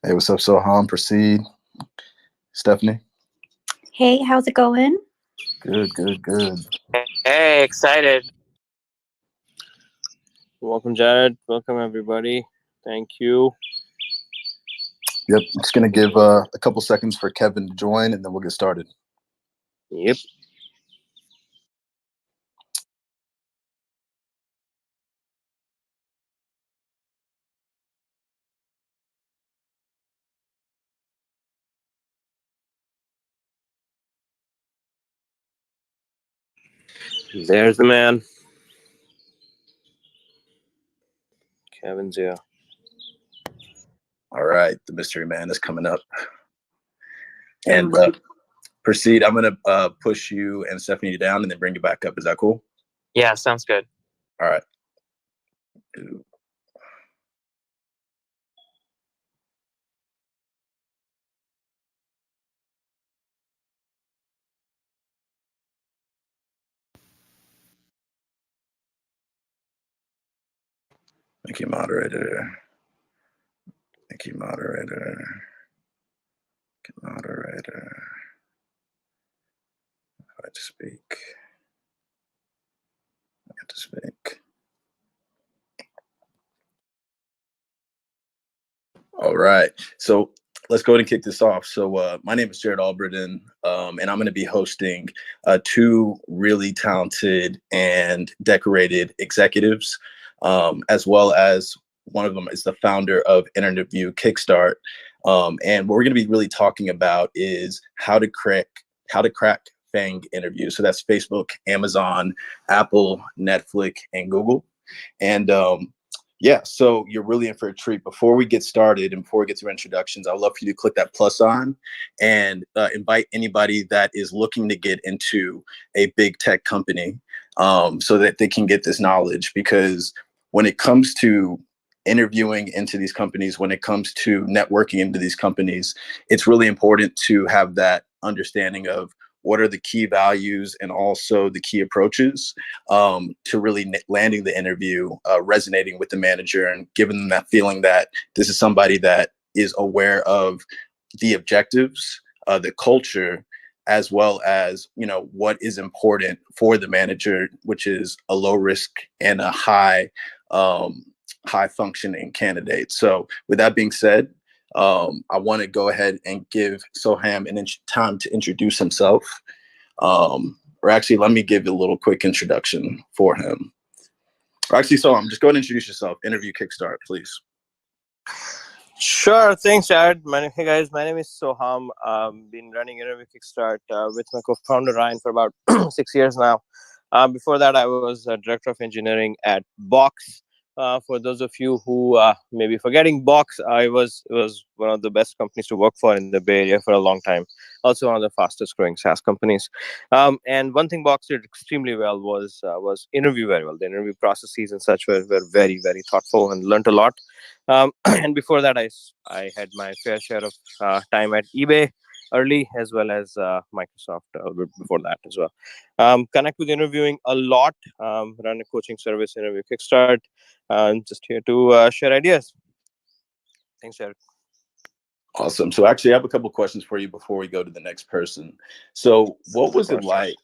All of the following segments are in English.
Hey, what's up, Soham? Proceed. Stephanie? Hey, how's it going? Good. Hey, excited. Welcome, Jared. Welcome, everybody. Thank you. Yep, I'm just going to give a couple seconds for Kevin to join, and then we'll get started. Yep. There's the man. Kevin's here. All right, the mystery man is coming up. And Proceed, I'm going to push you and Stephanie down and then bring you back up. Is that cool? Yeah, sounds good. All right. Thank you, moderator. Thank you, moderator. Moderator. Right to speak. I to speak. All right. So let's go ahead and kick this off. So my name is Jared Albritton, and I'm going to be hosting two really talented and decorated executives, as well as one of them is the founder of Interview Kickstart. And what we're going to be really talking about is how to crack FANG interviews. So that's Facebook, Amazon, Apple, Netflix, and Google. And yeah, so you're really in for a treat. Before we get started and before we get to introductions, I'd love for you to click that plus on and invite anybody that is looking to get into a big tech company so that they can get this knowledge. Because when it comes to interviewing into these companies, when it comes to networking into these companies, it's really important to have that understanding of what are the key values and also the key approaches to really landing the interview, resonating with the manager and giving them that feeling that this is somebody that is aware of the objectives, the culture, as well as, you know, what is important for the manager, which is a low risk and a high functioning candidate. So with that being said, I want to go ahead and give Soham time to introduce himself. Or actually, let me give you a little quick introduction for him. Or actually, Soham, just go ahead and introduce yourself. Interview Kickstart, please. Sure. Thanks, Jared. Hey, guys. My name is Soham. Been running Interview Kickstart with my co-founder, Ryan, for about 6 years now. Before that, I was director of engineering at Box. For those of you who may be forgetting, Box, it was one of the best companies to work for in the Bay Area for a long time. Also one of the fastest growing SaaS companies. And one thing Box did extremely well was interview very well. The interview processes and such were very, very thoughtful and learned a lot. And before that, I had my fair share of time at eBay early, as well as Microsoft before that as well. Connect with interviewing a lot, run a coaching service, Interview Kickstart. I'm just here to share ideas. Thanks, Jared. Awesome. So actually, I have a couple questions for you before we go to the next person. So what was it like?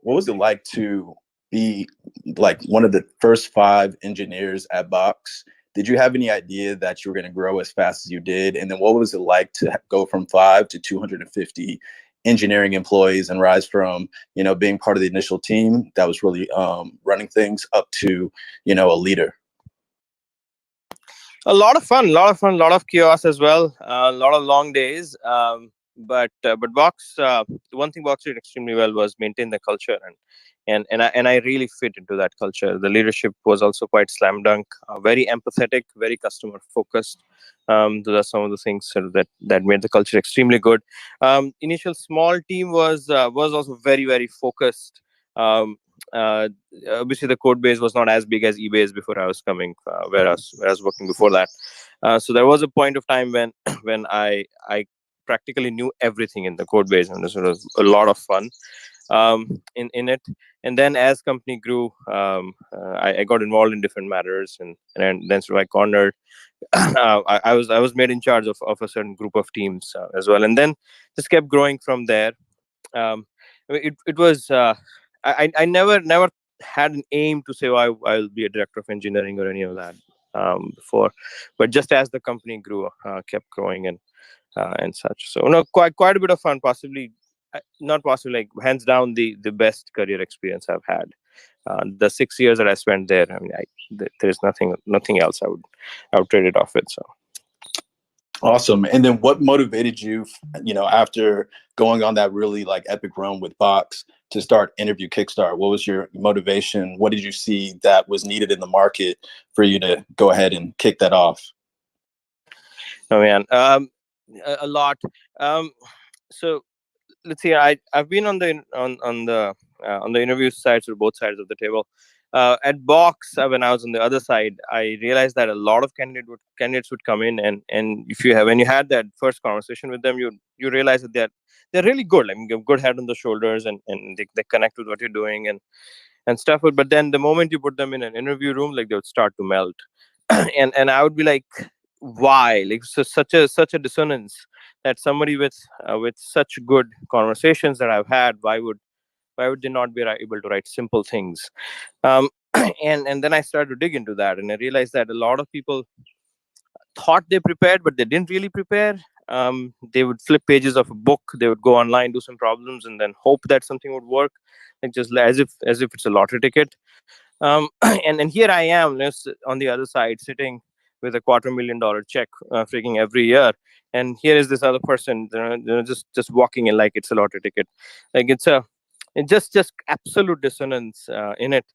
What was it like to be like one of the first 5 engineers at Box? Did you have any idea that you were going to grow as fast as you did? And then what was it like to go from 5 to 250 engineering employees and rise from, you know, being part of the initial team that was really running things up to, you know, a leader? A lot of fun, a lot of chaos as well. A lot of long days. But Box, one thing Box did extremely well was maintain the culture, and I really fit into that culture. The leadership was also quite slam dunk, very empathetic, very customer focused. Those are some of the things that made the culture extremely good. Initial small team was also very, very focused. Obviously the code base was not as big as eBay's before I was coming, where I was working before that. So there was a point of time when I practically knew everything in the code base, and this was a lot of fun in it. And then as company grew, I got involved in different matters, and then so I cornered. I was made in charge of a certain group of teams as well, and then just kept growing from there. It was I never had an aim to say, oh, I'll be a director of engineering or any of that before, but just as the company grew, kept growing and such. So quite a bit of fun, possibly not possibly, like hands down the best career experience I've had. The 6 years that I spent there, I mean, there's nothing else I would trade it off with. So awesome. And then what motivated you, after going on that really like epic run with Box, to start Interview Kickstart? What was your motivation? What did you see that was needed in the market for you to go ahead and kick that off? Oh man, a lot. So let's see. I've been on the interview sides, or both sides of the table. At Box, when I was on the other side, I realized that a lot of candidates would come in, and when you had that first conversation with them, you realize that they're really good. Like, you have good head on the shoulders, and they connect with what you're doing and stuff. But then the moment you put them in an interview room, like, they would start to melt, and I would be like, why? Like, so such a dissonance, that somebody with such good conversations that I've had, why would they not be able to write simple things? And then I started to dig into that, and I realized that a lot of people thought they prepared, but they didn't really prepare. They would flip pages of a book, they would go online, do some problems, and then hope that something would work, like just as if it's a lottery ticket. And here I am, on the other side, sitting with a $250,000 check freaking every year, and here is this other person, just walking in like it's a lottery ticket. Like, it's just absolute dissonance in it.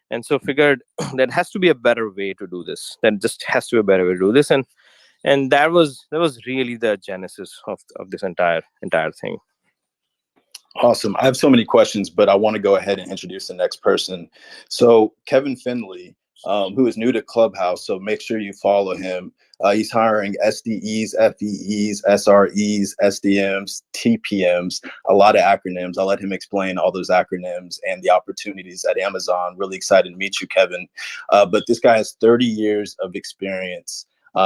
And so figured there has to be a better way to do this. There just has to be a better way to do this, and that was really the genesis of this entire thing. Awesome. I have so many questions, but I want to go ahead and introduce the next person. So Kevin Finley, who is new to Clubhouse, so make sure you follow him. He's hiring SDEs, FEEs, SREs, SDMs, TPMs, a lot of acronyms. I'll let him explain all those acronyms and the opportunities at Amazon. Really excited to meet you, Kevin. But this guy has 30 years of experience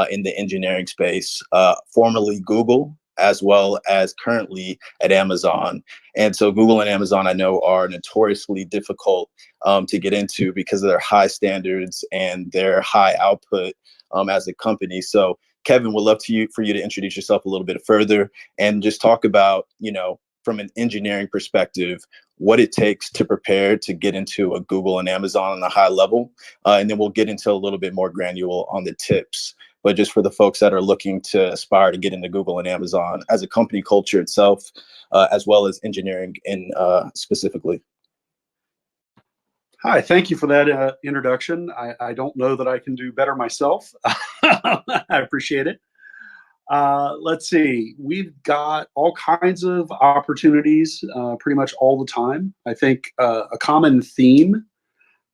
in the engineering space, formerly Google, as well as currently at Amazon. And so Google and Amazon, I know, are notoriously difficult to get into because of their high standards and their high output as a company. So Kevin, would love for you to introduce yourself a little bit further and just talk about, from an engineering perspective, what it takes to prepare to get into a Google and Amazon on a high level. And then we'll get into a little bit more granular on the tips. But just for the folks that are looking to aspire to get into Google and Amazon as a company culture itself, as well as engineering specifically. Hi, thank you for that introduction. I don't know that I can do better myself. I appreciate it. Let's see. We've got all kinds of opportunities pretty much all the time. I think a common theme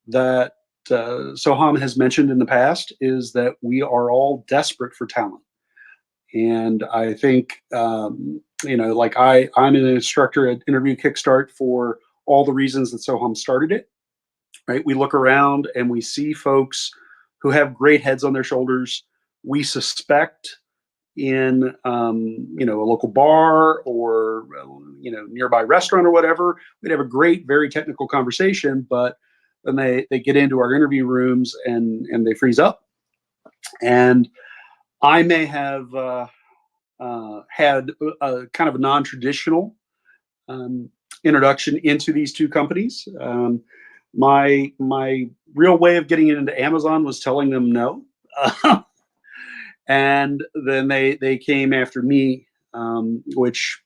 that Soham has mentioned in the past is that we are all desperate for talent. And I think, like I'm an instructor at Interview Kickstart for all the reasons that Soham started it, right? We look around and we see folks who have great heads on their shoulders. We suspect in, a local bar or, nearby restaurant or whatever, we'd have a great, very technical conversation, but then they get into our interview rooms and they freeze up. And I may have had a kind of a non-traditional introduction into these two companies. My real way of getting into Amazon was telling them no, and then they came after me, which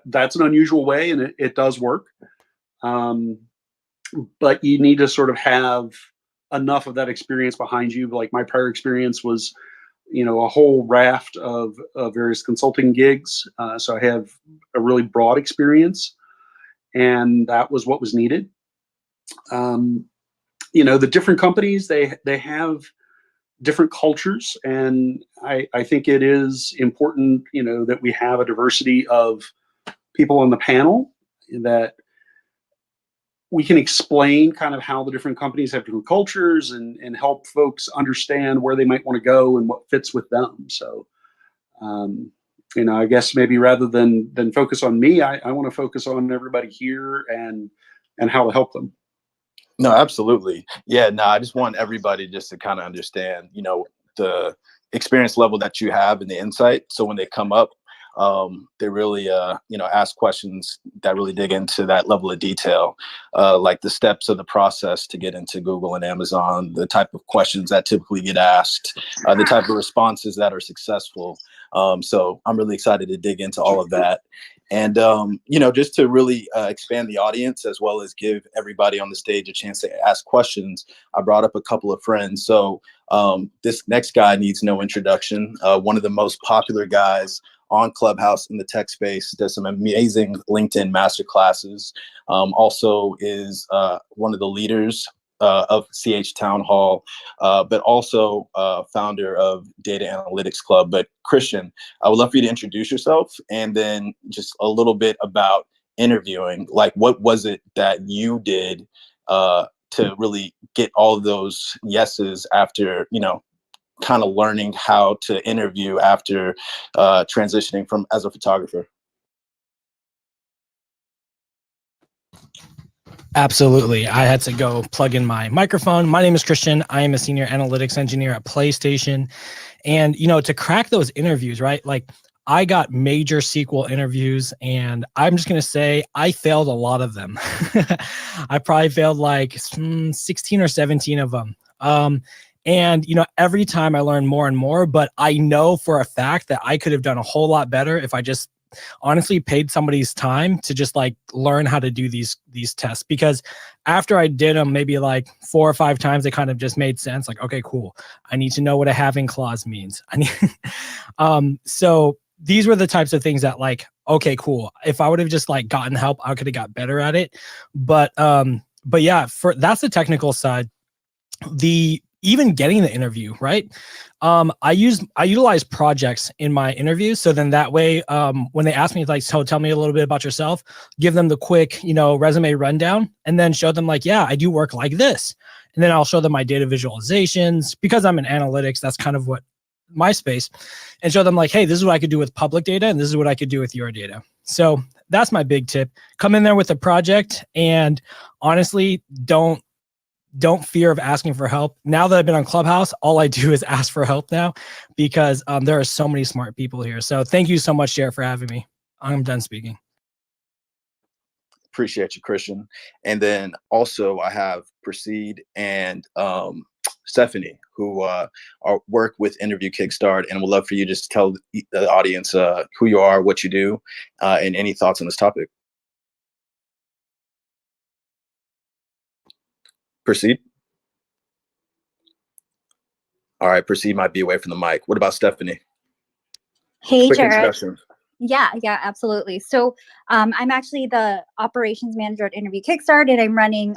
that's an unusual way, and it does work. But you need to sort of have enough of that experience behind you. Like, my prior experience was, a whole raft of various consulting gigs. So I have a really broad experience, and that was what was needed. The different companies, they have different cultures, and I think it is important, that we have a diversity of people on the panel, that we can explain kind of how the different companies have different cultures and help folks understand where they might want to go and what fits with them. So, I guess maybe rather than focus on me, I want to focus on everybody here and how to help them. No, absolutely. Yeah, no, I just want everybody just to kind of understand, the experience level that you have and the insight. So when they come up, they really, ask questions that really dig into that level of detail, like the steps of the process to get into Google and Amazon, the type of questions that typically get asked, the type of responses that are successful. So I'm really excited to dig into all of that. And, just to really expand the audience as well as give everybody on the stage a chance to ask questions, I brought up a couple of friends. So this next guy needs no introduction. One of the most popular guys on Clubhouse in the tech space, does some amazing LinkedIn masterclasses. Also is one of the leaders of CH Town Hall, but also founder of Data Analytics Club. But Christian, I would love for you to introduce yourself and then just a little bit about interviewing. Like, what was it that you did to really get all of those yeses after, kind of learning how to interview after transitioning from as a photographer? Absolutely. I had to go plug in my microphone. My name is Christian. I am a senior analytics engineer at PlayStation. And, to crack those interviews, right? Like, I got major SQL interviews, and I'm just going to say I failed a lot of them. I probably failed like 16 or 17 of them. And, every time I learn more and more, but I know for a fact that I could have done a whole lot better if I just honestly paid somebody's time to just like learn how to do these tests. Because after I did them maybe like 4 or 5 times, it kind of just made sense. Like, okay, cool. I need to know what a having clause means. So these were the types of things that like, okay, cool. If I would have just like gotten help, I could have got better at it. But yeah, that's the technical side. Even getting the interview, right? I utilize projects in my interviews. So then that way, when they ask me like, so tell me a little bit about yourself, give them the quick, resume rundown, and then show them like, yeah, I do work like this. And then I'll show them my data visualizations because I'm in analytics. That's kind of what my space, and show them like, hey, this is what I could do with public data. And this is what I could do with your data. So that's my big tip. Come in there with a project, and honestly, don't fear of asking for help. Now that I've been on Clubhouse, all I do is ask for help now because there are so many smart people here. So thank you so much, Jared, for having me. I'm done speaking. Appreciate you, Christian. And then also I have Proceed and Stephanie, who work with Interview Kickstart, and would love for you to just tell the audience who you are, what you do, and any thoughts on this topic. Proceed. All right, Proceed might be away from the mic. What about Stephanie? Hey, Quick Jared. introduction. Yeah, absolutely. So I'm actually the operations manager at Interview Kickstart, and I'm running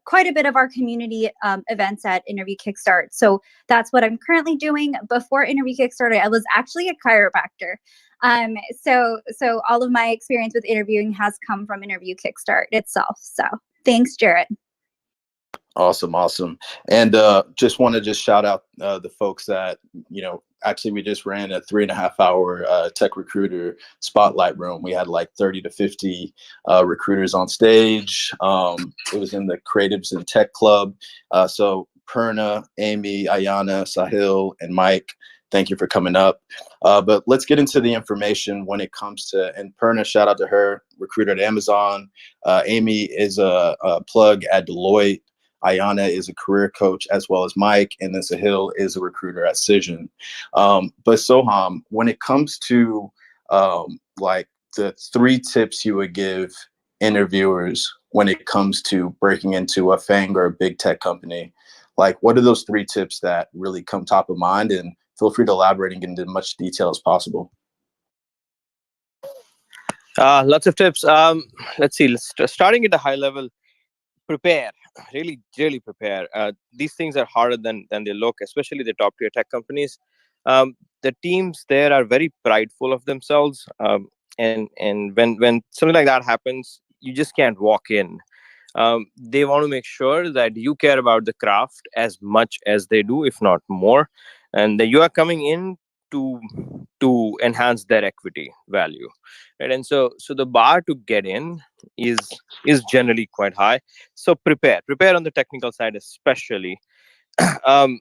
quite a bit of our community events at Interview Kickstart. So that's what I'm currently doing. Before Interview Kickstart, I was actually a chiropractor. So all of my experience with interviewing has come from Interview Kickstart itself. So thanks, Jared. Awesome. And just want to shout out the folks that, actually we just ran a 3.5-hour tech recruiter spotlight room. We had like 30 to 50 recruiters on stage. It was in the Creatives and Tech Club. So Perna, Amy, Ayana, Sahil, and Mike, thank you for coming up. But let's get into the information when it comes to, and Perna, shout out to her, recruiter at Amazon. Amy is a plug at Deloitte. Ayana is a career coach, as well as Mike, and then Sahil is a recruiter at Cision. But Soham, when it comes to like the 3 tips you would give interviewers when it comes to breaking into a FANG or a big tech company, like what are those 3 tips that really come top of mind? And feel free to elaborate and get into as much detail as possible. Lots of tips. Let's see. Starting at a high level, prepare. Really prepare. These things are harder than they look, especially the top tier tech companies. The teams there are very prideful of themselves, and when something like that happens, you just can't walk in. They want to make sure that you care about the craft as much as they do, if not more, and that you are coming in to enhance their equity value, right? And so the bar to get in is generally quite high. So prepare on the technical side, especially. um,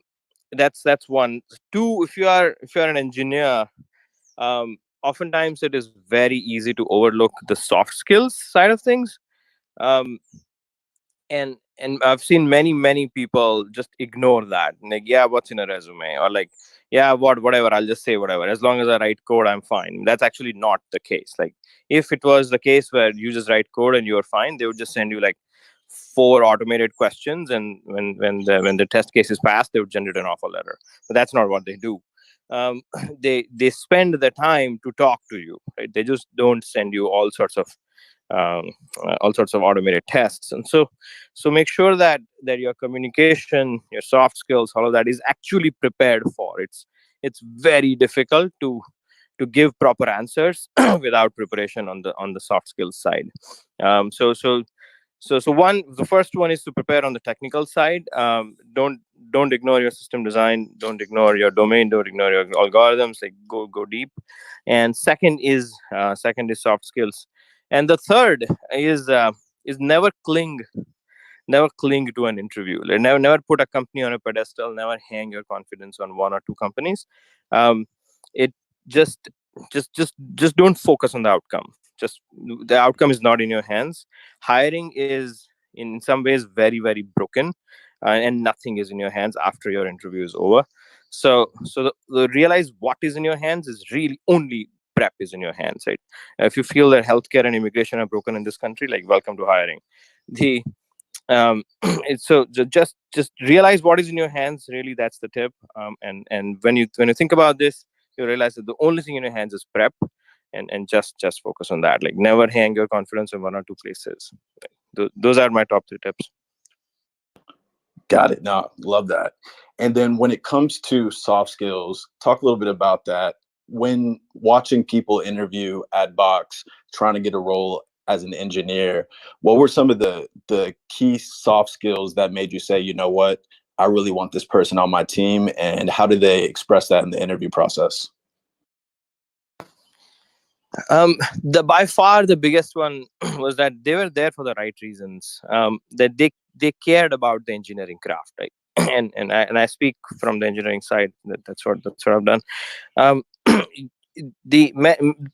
that's one. Two, if you are an engineer, oftentimes it is very easy to overlook the soft skills side of things. Um, and I've seen many people just ignore that. Like, yeah, what's in a resume? Or like, yeah, whatever, I'll just say whatever. As long as I write code, I'm fine. That's actually not the case. Like, if it was the case where you just write code and you're fine, they would just send you like 4 automated questions, and when the test case is passed, they would generate an offer letter. But that's not what they do. They spend the time to talk to you, right? They just don't send you um, all sorts of automated tests. And so make sure that your communication, your soft skills, all of that is actually prepared for. It's very difficult to give proper answers without preparation on the soft skills side. The first one is to prepare on the technical side. Don't ignore your system design, don't ignore your domain, don't ignore your algorithms. Like, go deep. And second is soft skills. And the third is never cling to an interview. Like, never put a company on a pedestal. Never hang your confidence on one or two companies. It just just don't focus on the outcome. Just, the outcome is not in your hands. Hiring is in some ways very broken, and nothing is in your hands after your interview is over. So realize what is in your hands is really only prep is in your hands, right? If you feel that healthcare and immigration are broken in this country, like, welcome to hiring. The just realize what is in your hands. Really, that's the tip. And when you think about this, you realize that the only thing in your hands is prep, and just focus on that. Like, never hang your confidence in one or two places. Those are my top 3 tips. Got it. No, love that. And then when it comes to soft skills, talk a little bit about that. When watching people interview at Box, trying to get a role as an engineer, what were some of the key soft skills that made you say, you know what, I really want this person on my team? And how did they express that in the interview process? The by far the biggest one was that they were there for the right reasons. That they cared about the engineering craft, right? and I speak from the engineering side. That's what I've done. Um,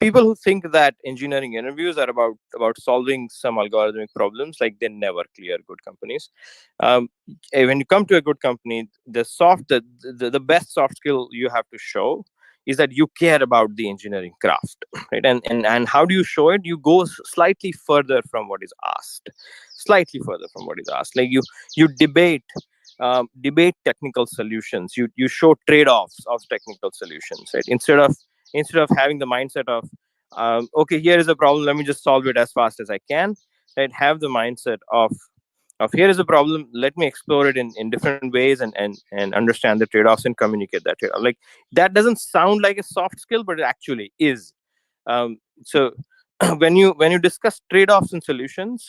people who think that engineering interviews are about solving some algorithmic problems, like, they never clear good companies. When you come to a good company, the best soft skill you have to show is that you care about the engineering craft, right? And how do you show it? You go slightly further from what is asked. Like, you debate technical solutions. You show trade-offs of technical solutions, right? Instead of having the mindset of, okay, here is a problem, let me just solve it as fast as I can, right? Have the mindset of here is a problem, let me explore it in different ways, and understand the trade-offs and communicate that trade-off. Like, that doesn't sound like a soft skill, but it actually is. So when you discuss trade-offs and solutions,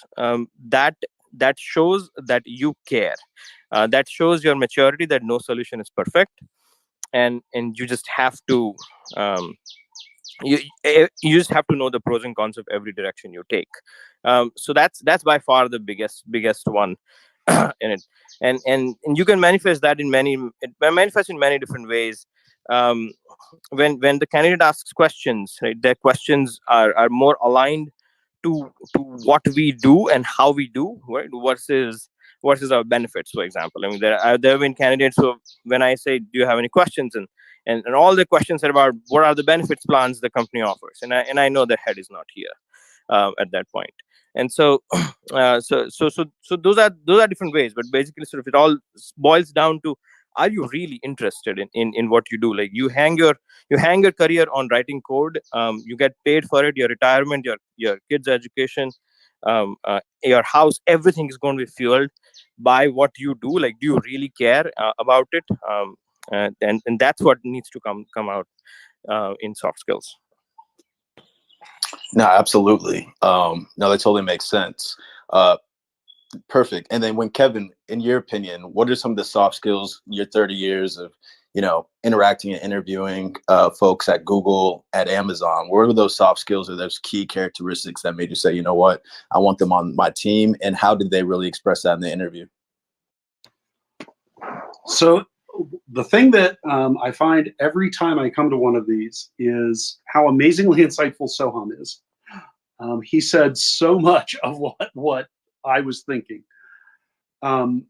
that shows that you care. That shows your maturity, that no solution is perfect, and you just have to you just have to know the pros and cons of every direction you take. So that's by far the biggest one in it. And you can manifest that it manifests in many different ways. When the candidate asks questions, right, their questions are more aligned to what we do and how we do, right, versus our benefits, for example. I mean, there have been candidates who, when I say, do you have any questions, and all the questions are about what are the benefits plans the company offers, and I know the head is not here at that point. And so those are different ways, but basically, sort of, it all boils down to, are you really interested in what you do? Like, you hang your career on writing code. You get paid for it. Your retirement, your kids' education, your house, everything is going to be fueled by what you do. Like, do you really care about it? And that's what needs to come out in soft skills. No, absolutely. No, that totally makes sense. Perfect. And then when Kevin, in your opinion, what are some of the soft skills, your 30 years of, interacting and interviewing folks at Google, at Amazon? What are those soft skills or those key characteristics that made you say, you know what, I want them on my team? And how did they really express that in the interview? So the thing that I find every time I come to one of these is how amazingly insightful Soham is. He said so much of what I was thinking. Some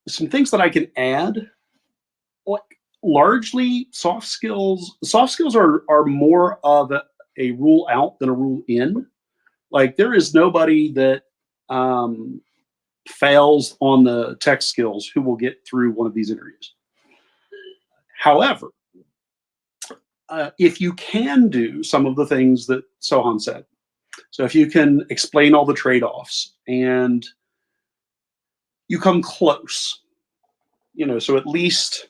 things that I can add, like largely soft skills. Soft skills are more of a rule out than a rule in. Like there is nobody that fails on the tech skills who will get through one of these interviews. However, if you can do some of the things that Soham said, so if you can explain all the trade-offs and you come close, so at least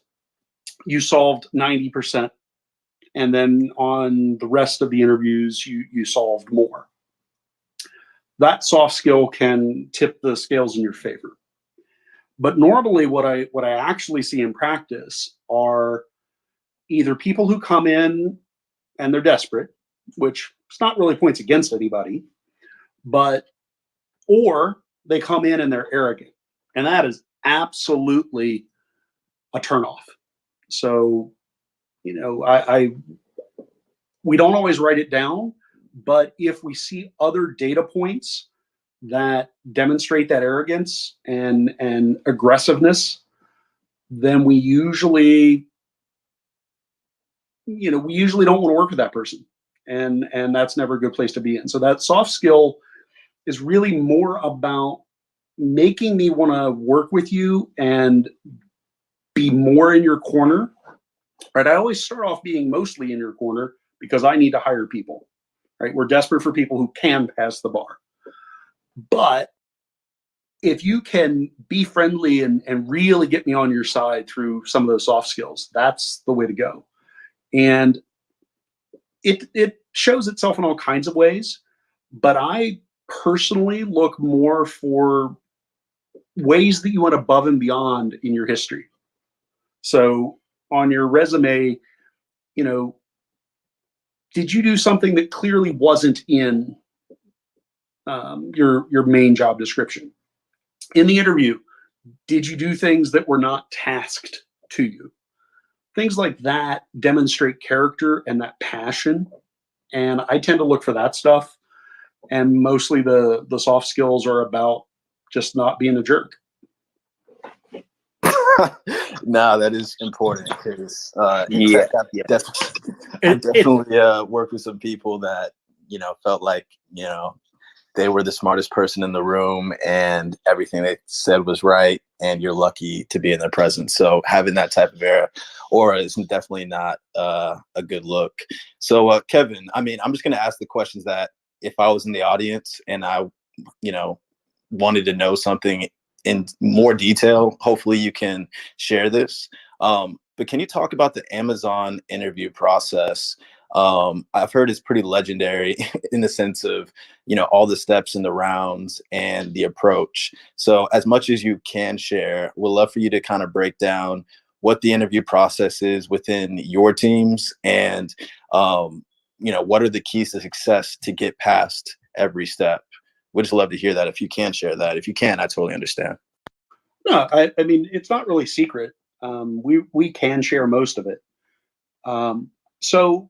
you solved 90%, and then on the rest of the interviews, you solved more. That soft skill can tip the scales in your favor. But normally what I actually see in practice are either people who come in and they're desperate, which it's not really points against anybody, or they come in and they're arrogant. And that is absolutely a turnoff. So, we don't always write it down, but if we see other data points that demonstrate that arrogance and aggressiveness, then we usually don't want to work with that person. And that's never a good place to be in. So that soft skill is really more about making me want to work with you and be more in your corner, right? I always start off being mostly in your corner because I need to hire people, right? We're desperate for people who can pass the bar. But if you can be friendly and really get me on your side through some of those soft skills, that's the way to go. And it shows itself in all kinds of ways, but I personally look more for ways that you went above and beyond in your history. So on your resume, did you do something that clearly wasn't in your main job description? In the interview, did you do things that were not tasked to you? Things like that demonstrate character and that passion. And I tend to look for that stuff. And mostly the soft skills are about just not being a jerk. No, that is important because I've Yeah. definitely worked with some people that felt like they were the smartest person in the room and everything they said was right, and you're lucky to be in their presence. So having that type of aura is definitely not a good look. So Kevin, I'm just going to ask the questions that if I was in the audience and I wanted to know something in more detail, hopefully you can share this. But can you talk about the Amazon interview process? I've heard it's pretty legendary in the sense of, all the steps and the rounds and the approach. So as much as you can share, we'd love for you to kind of break down what the interview process is within your teams and, what are the keys to success to get past every step. We'd just love to hear that if you can share that. If you can't, I totally understand. No, I mean, it's not really secret. We can share most of it. So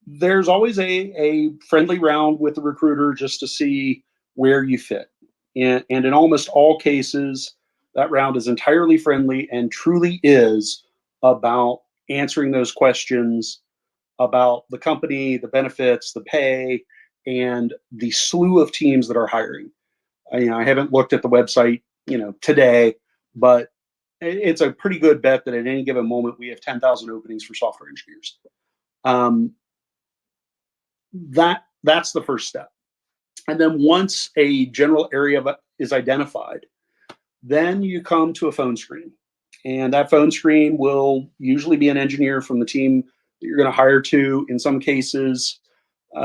there's always a friendly round with the recruiter just to see where you fit. And in almost all cases, that round is entirely friendly and truly is about answering those questions about the company, the benefits, the pay, and the slew of teams that are hiring. I haven't looked at the website, today, but it's a pretty good bet that at any given moment we have 10,000 openings for software engineers. That's the first step. And then once a general area is identified, then you come to a phone screen. And that phone screen will usually be an engineer from the team that you're going to hire to. In some cases,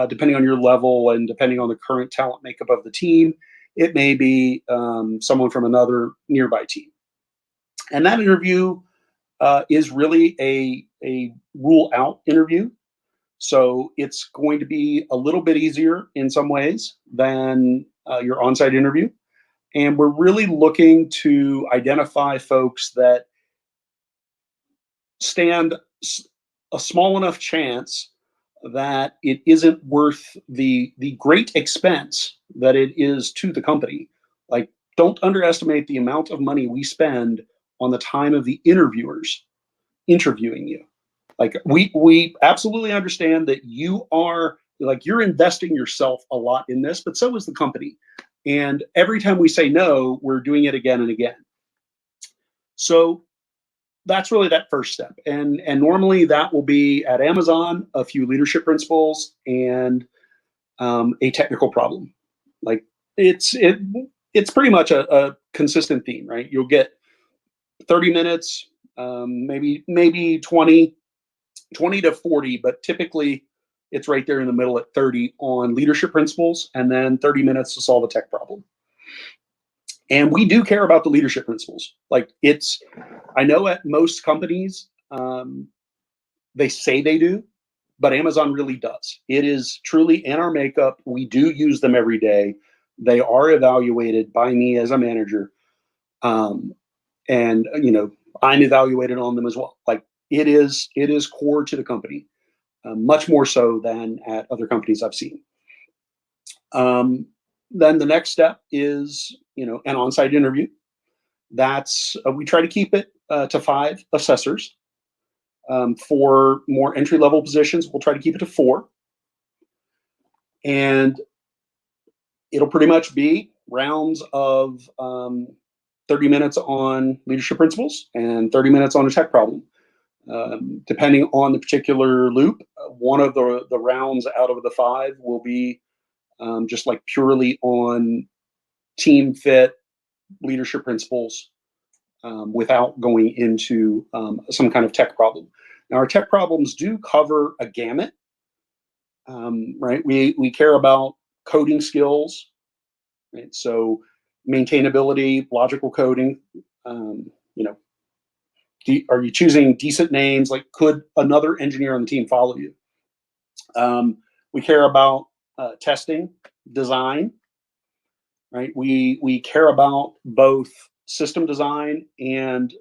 depending on your level and depending on the current talent makeup of the team, It may be someone from another nearby team. And that interview is really a rule out interview. So it's going to be a little bit easier in some ways than your on-site interview. And we're really looking to identify folks that stand a small enough chance that it isn't worth the great expense that it is to the company. Like, don't underestimate the amount of money we spend on the time of the interviewers interviewing you. Like, we absolutely understand that you are, like, you're investing yourself a lot in this, but so is the company. And every time we say no, we're doing it again and again. So that's really that first step. And normally that will be at Amazon, a few leadership principles and a technical problem. Like, it's pretty much a consistent theme, right? You'll get 30 minutes, maybe 20 to 40, but typically it's right there in the middle at 30 on leadership principles, and then 30 minutes to solve a tech problem. And we do care about the leadership principles. Like, I know at most companies, they say they do, but Amazon really does. It is truly in our makeup. We do use them every day. They are evaluated by me as a manager. And, I'm evaluated on them as well. Like, it is core to the company, much more so than at other companies I've seen. Then the next step is, an on-site interview. That's we try to keep it to 5 assessors. For more entry-level positions, we'll try to keep it to 4. And it'll pretty much be rounds of 30 minutes on leadership principles and 30 minutes on a tech problem. Depending on the particular loop, one of the rounds out of the 5 will be just like purely on team fit, leadership principles, without going into some kind of tech problem. Now, our tech problems do cover a gamut, right? We care about coding skills, right? So maintainability, logical coding, are you choosing decent names? Like, could another engineer on the team follow you? We care about testing, design, right? We care about both system design and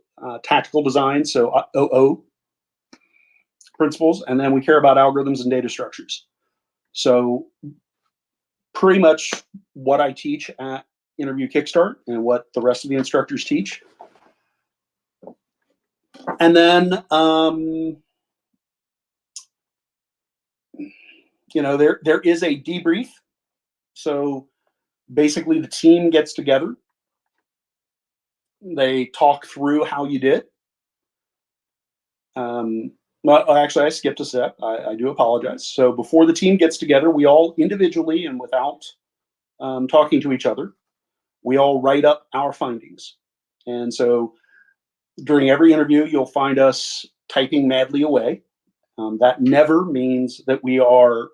tactical design, so OO principles, and then we care about algorithms and data structures. So pretty much what I teach at Interview Kickstart and what the rest of the instructors teach. And then, there is a debrief. So basically the team gets together. They talk through how you did. Well, actually, I skipped a step. I do apologize. So before the team gets together, we all individually and without talking to each other, we all write up our findings. And so during every interview, you'll find us typing madly away. That never means that we are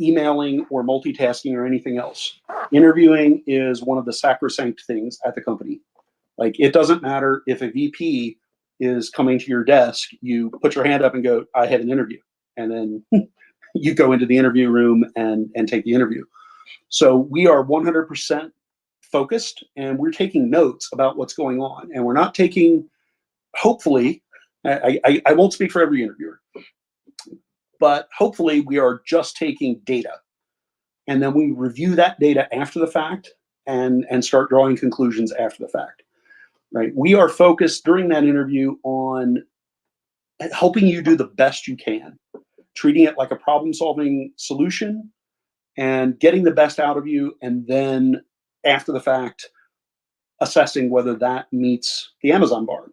emailing or multitasking or anything else. Interviewing is one of the sacrosanct things at the company. Like, it doesn't matter if a VP is coming to your desk, you put your hand up and go, I had an interview. And then you go into the interview room and take the interview. So we are 100% focused, and we're taking notes about what's going on. And we're not taking, hopefully, I won't speak for every interviewer, but hopefully we are just taking data. And then we review that data after the fact and start drawing conclusions after the fact. Right? We are focused during that interview on helping you do the best you can, treating it like a problem-solving solution and getting the best out of you, and then after the fact, assessing whether that meets the Amazon bar.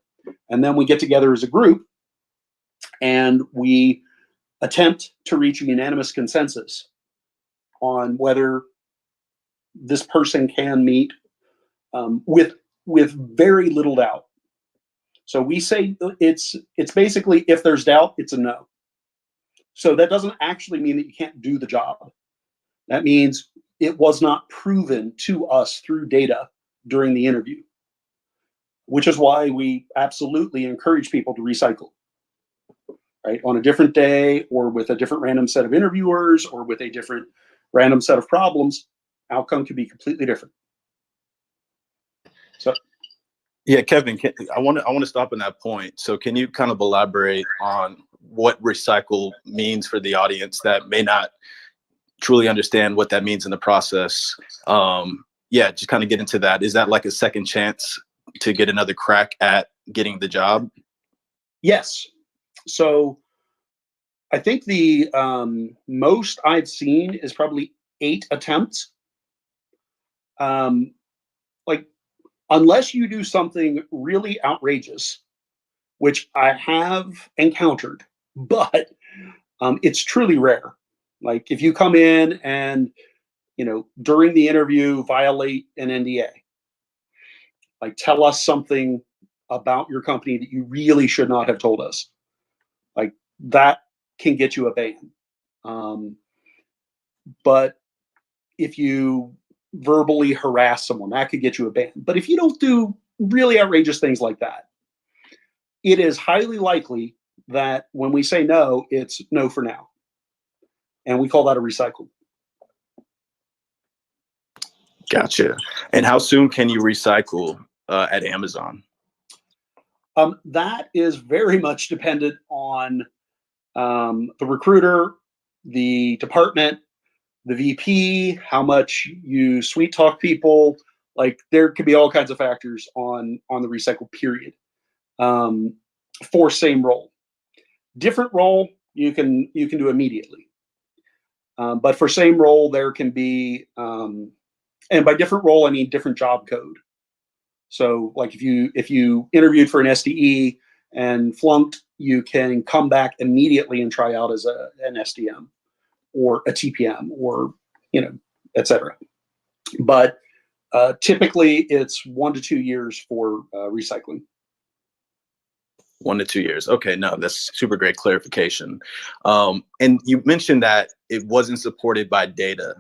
And then we get together as a group and we attempt to reach a unanimous consensus on whether this person can meet with very little doubt. So we say it's basically, if there's doubt, it's a no. So that doesn't actually mean that you can't do the job. That means it was not proven to us through data during the interview, which is why we absolutely encourage people to recycle, right? On a different day, or with a different random set of interviewers, or with a different random set of problems, outcome could be completely different. So, yeah, Kevin, I want to stop on that point. So can you kind of elaborate on what recycle means for the audience that may not truly understand what that means in the process? Yeah, just kind of get into that. Is that like a second chance to get another crack at getting the job? yes. So I think the most I've seen is probably 8 attempts. Like, unless you do something really outrageous, which I have encountered, but it's truly rare. Like, if you come in and, during the interview, violate an NDA, like, tell us something about your company that you really should not have told us, like, that can get you a ban. But if you verbally harass someone, that could get you a ban. But if you don't do really outrageous things like that, it is highly likely that when we say no, it's no for now. And we call that a recycle. Gotcha. And how soon can you recycle at Amazon? That is very much dependent on the recruiter, the department, the VP, how much you sweet talk people. Like, there could be all kinds of factors on the recycle period. For same role, different role, you can do immediately. But for same role, there can be, and by different role, I mean different job code. So, like, if you interviewed for an SDE and flunked, you can come back immediately and try out as an SDM or a TPM, or etc. But typically, it's 1 to 2 years for recycling. 1 to 2 years. Okay, no, that's super great clarification. And you mentioned that it wasn't supported by data.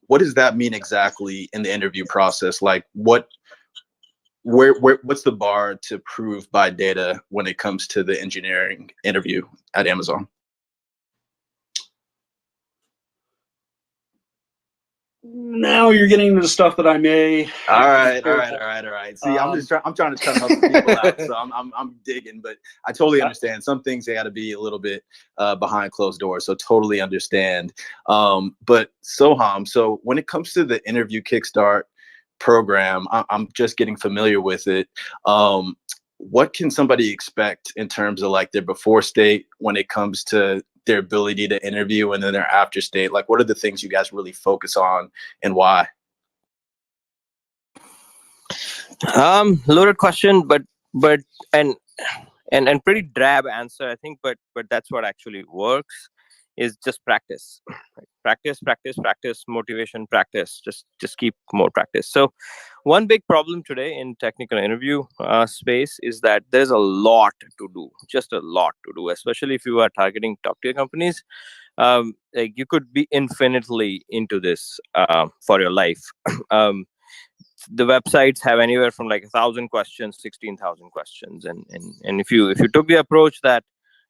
What does that mean exactly in the interview process? Like, what's the bar to prove by data when it comes to the engineering interview at Amazon? Now you're getting into stuff that I may. All right. See, I'm trying to help people out, so I'm digging, but I totally understand. Some things they got to be a little bit behind closed doors, so totally understand. But Soham, so when it comes to the interview Kickstart program, I'm just getting familiar with it. What can somebody expect in terms of like their before state when it comes to their ability to interview, and then their after state? Like, what are the things you guys really focus on, and why? Loaded question, but and pretty drab answer, I think, but that's what actually works, is just practice. Practice, motivation, practice. Just keep more practice. So one big problem today in technical interview space is that there's a lot to do, just a lot to do, especially if you are targeting top tier companies. Like, you could be infinitely into this for your life. The websites have anywhere from like 1,000 questions, 16,000 questions, and if you took the approach that,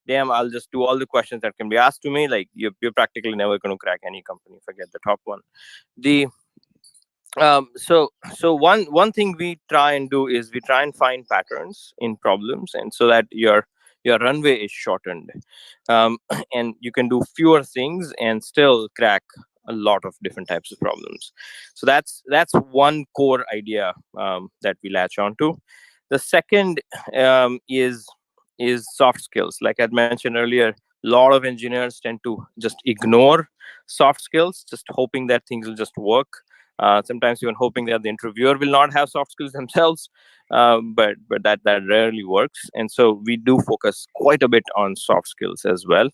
damn, I'll just do all the questions that can be asked to me, like, you're practically never going to crack any company. Forget the top one. So one thing we try and do is we try and find patterns in problems, and so that your runway is shortened, and you can do fewer things and still crack a lot of different types of problems. So that's one core idea that we latch onto. The second is soft skills. Like I mentioned earlier, a lot of engineers tend to just ignore soft skills, just hoping that things will just work. Sometimes even hoping that the interviewer will not have soft skills themselves, but that rarely works. And so we do focus quite a bit on soft skills as well.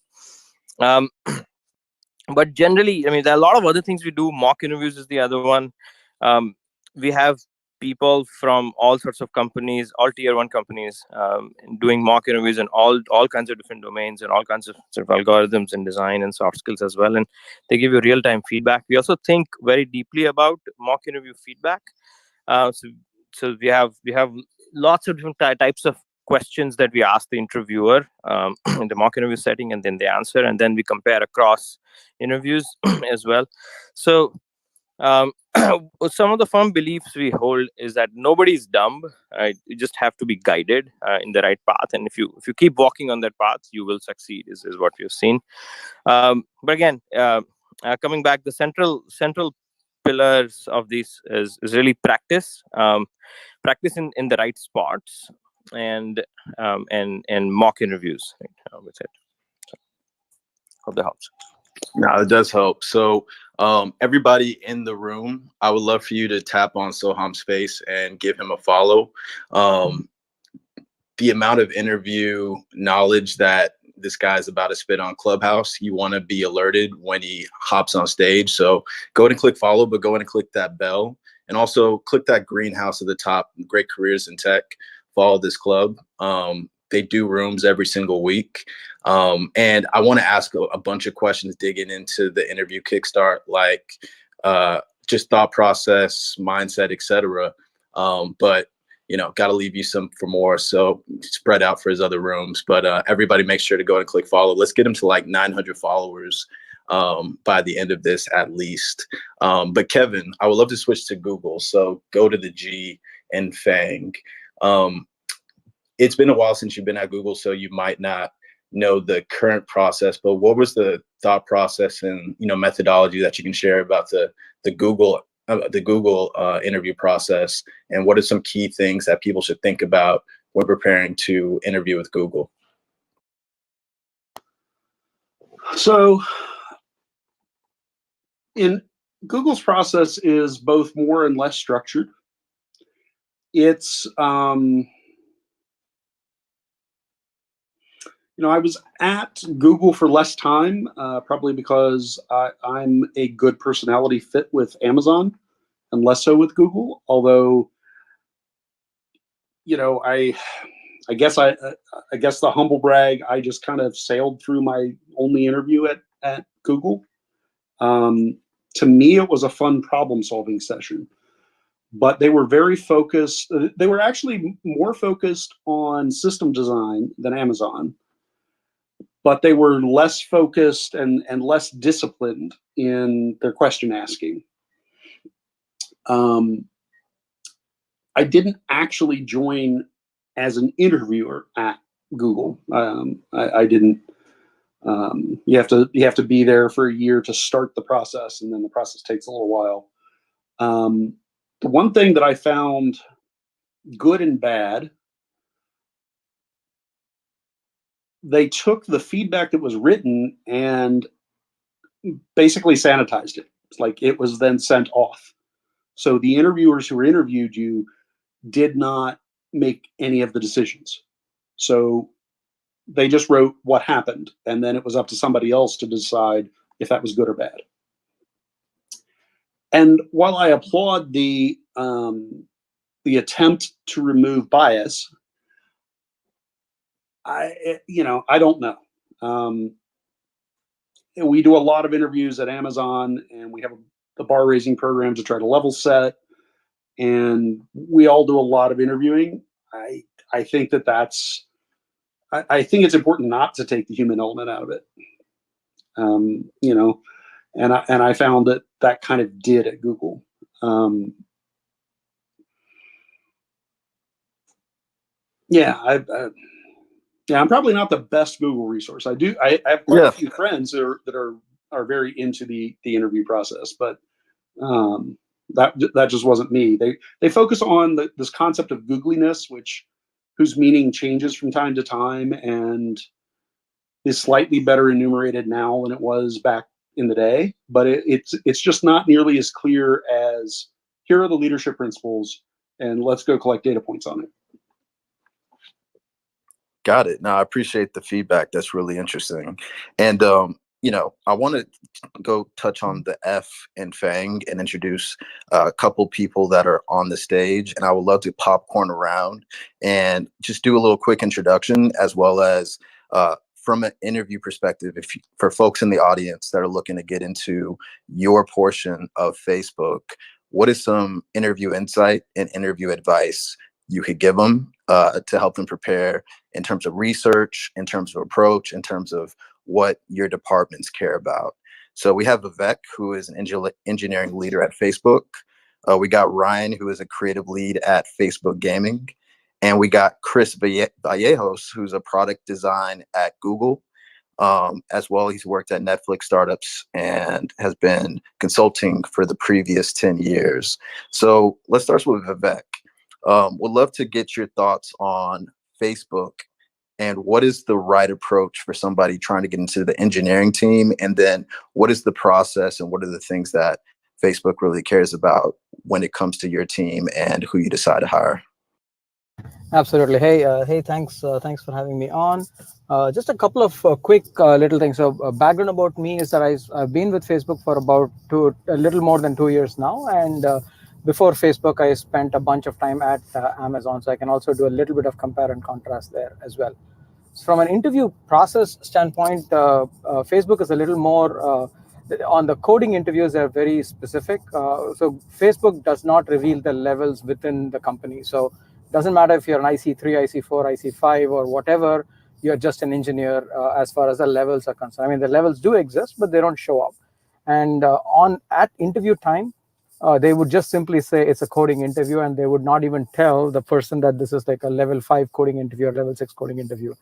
But generally, I mean, there are a lot of other things we do. Mock interviews is the other one. We have people from all sorts of companies, all tier 1 companies, doing mock interviews in all kinds of different domains and all kinds of sort of algorithms and design and soft skills as well. And they give you real-time feedback. We also think very deeply about mock interview feedback. So we have lots of different types of questions that we ask the interviewer in the mock interview setting, and then they answer, and then we compare across interviews as well. So some of the firm beliefs we hold is that nobody's dumb. You just have to be guided in the right path, and if you keep walking on that path, you will succeed. Is what we've seen. But again, coming back, the central pillars of this is really practice. Practice in the right spots, and mock interviews with it. So, hope that helps. No, it does help. So everybody in the room, I would love for you to tap on Soham's face and give him a follow. The amount of interview knowledge that this guy's about to spit on Clubhouse, you want to be alerted when he hops on stage. So go ahead and click follow, but go ahead and click that bell. And also click that greenhouse at the top, Great Careers in Tech. Follow this club. They do rooms every single week. And I want to ask a bunch of questions digging into the interview Kickstart, like just thought process, mindset, etc. But got to leave you some for more. So spread out for his other rooms. But everybody make sure to go and click follow. Let's get him to like 900 followers by the end of this at least. But Kevin, I would love to switch to Google. So go to the G and FANG. It's been a while since you've been at Google, so you might not know the current process, but what was the thought process and methodology that you can share about the Google interview process, and what are some key things that people should think about when preparing to interview with Google? So in Google's process is both more and less structured. It's I was at Google for less time, probably because I'm a good personality fit with Amazon and less so with Google. Although, I guess the humble brag, I just kind of sailed through my only interview at Google. To me, it was a fun problem-solving session. But they were very focused. They were actually more focused on system design than Amazon. But they were less focused and less disciplined in their question asking. I didn't actually join as an interviewer at Google. I didn't. You have to be there for a year to start the process, and then the process takes a little while. The one thing that I found good and bad, they took the feedback that was written and basically sanitized it. It's like it was then sent off. So the interviewers who interviewed you did not make any of the decisions. So they just wrote what happened, and then it was up to somebody else to decide if that was good or bad. And while I applaud the attempt to remove bias, I don't know. We do a lot of interviews at Amazon, and we have the bar raising program to try to level set, and we all do a lot of interviewing. I think that's. I think it's important not to take the human element out of it. And I found that kind of did at Google. I'm probably not the best Google resource. I have quite a few friends that are very into the interview process, but that just wasn't me. They focus on this concept of googliness, whose meaning changes from time to time and is slightly better enumerated now than it was back in the day. But it's just not nearly as clear as, here are the leadership principles and let's go collect data points on it. Got it. No, I appreciate the feedback. That's really interesting. And I want to go touch on the F in FANG and introduce a couple people that are on the stage. And I would love to popcorn around and just do a little quick introduction, as well as from an interview perspective, for folks in the audience that are looking to get into your portion of Facebook, what is some interview insight and interview advice you could give them to help them prepare in terms of research, in terms of approach, in terms of what your departments care about? So we have Vivek, who is an engineering leader at Facebook. We got Ryan, who is a creative lead at Facebook Gaming. And we got Chris Vallejos, who's a product design at Google. As well, he's worked at Netflix startups and has been consulting for the previous 10 years. So let's start with Vivek. Would love to get your thoughts on Facebook and what is the right approach for somebody trying to get into the engineering team, and then what is the process and what are the things that Facebook really cares about when it comes to your team and who you decide to hire? Absolutely. Hey, thanks for having me on. Just a couple of quick little things. So background about me is that I've been with Facebook for about a little more than 2 years now, and before Facebook, I spent a bunch of time at Amazon, so I can also do a little bit of compare and contrast there as well. So from an interview process standpoint, Facebook is a little more on the coding interviews. They're very specific. So Facebook does not reveal the levels within the company. So it doesn't matter if you're an IC3, IC4, IC5, or whatever. You're just an engineer as far as the levels are concerned. I mean, the levels do exist, but they don't show up. And at interview time, they would just simply say it's a coding interview, and they would not even tell the person that this is like a level 5 coding interview or level 6 coding interview,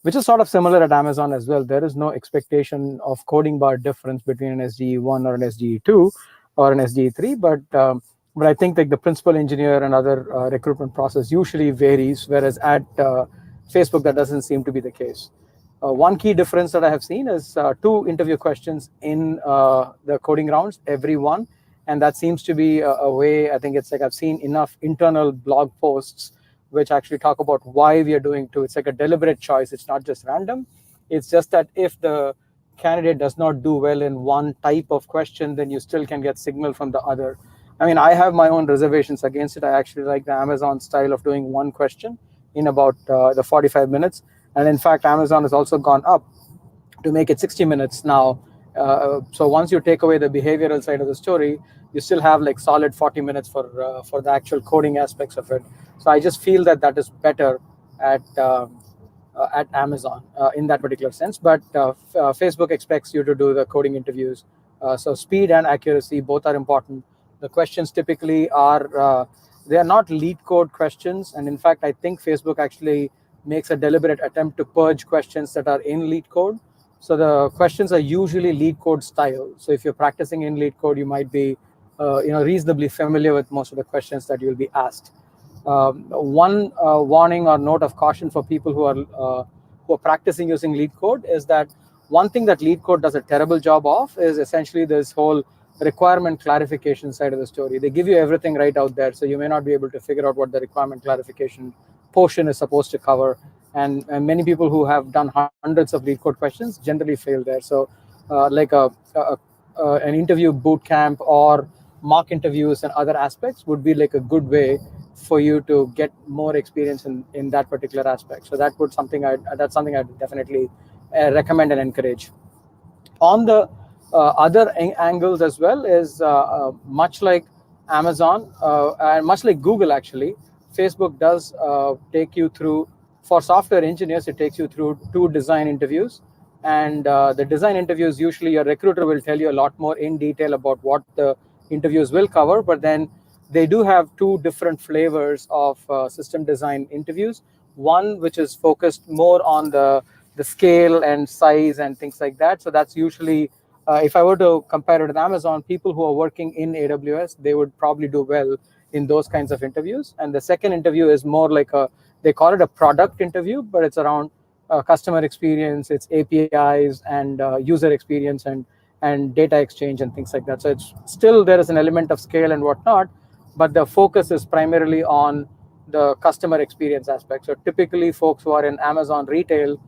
which is sort of similar at Amazon as well. There is no expectation of coding bar difference between an SDE1 or an SDE2 or an SDE3, but I think like the principal engineer and other recruitment process usually varies, whereas at Facebook, that doesn't seem to be the case. One key difference that I have seen is 2 interview questions in the coding rounds, every one. And that seems to be a way. I think it's like I've seen enough internal blog posts which actually talk about why we are doing 2. It's like a deliberate choice. It's not just random. It's just that if the candidate does not do well in one type of question, then you still can get signal from the other. I mean, I have my own reservations against it. I actually like the Amazon style of doing one question in about the 45 minutes. And in fact, Amazon has also gone up to make it 60 minutes now. So once you take away the behavioral side of the story, you still have like solid 40 minutes for the actual coding aspects of it. So I just feel that is better at Amazon in that particular sense. But Facebook expects you to do the coding interviews. So speed and accuracy both are important. The questions typically are they are not lead code questions, and in fact, I think Facebook actually makes a deliberate attempt to purge questions that are in lead code. So the questions are usually lead code style. So if you're practicing in lead code, you might be reasonably familiar with most of the questions that you'll be asked. One warning or note of caution for people who are practicing using lead code is that one thing that lead code does a terrible job of is essentially this whole requirement clarification side of the story. They give you everything right out there, so you may not be able to figure out what the requirement clarification portion is supposed to cover. And many people who have done hundreds of lead code questions generally fail there. So like an interview boot camp or mock interviews and other aspects would be like a good way for you to get more experience in that particular aspect. So that's something I'd definitely recommend and encourage. On the other angles as well is much like Amazon and much like Google, actually, Facebook does take you through, for software engineers, it takes you through 2 design interviews. And the design interviews, usually your recruiter will tell you a lot more in detail about what the interviews will cover, but then they do have 2 different flavors of system design interviews. One which is focused more on the scale and size and things like that. So that's usually, if I were to compare it with Amazon, people who are working in AWS, they would probably do well in those kinds of interviews. And the second interview is more like they call it a product interview, but it's around customer experience, it's APIs and user experience and data exchange and things like that. So it's still, there is an element of scale and whatnot, but the focus is primarily on the customer experience aspect. So typically folks who are in Amazon retail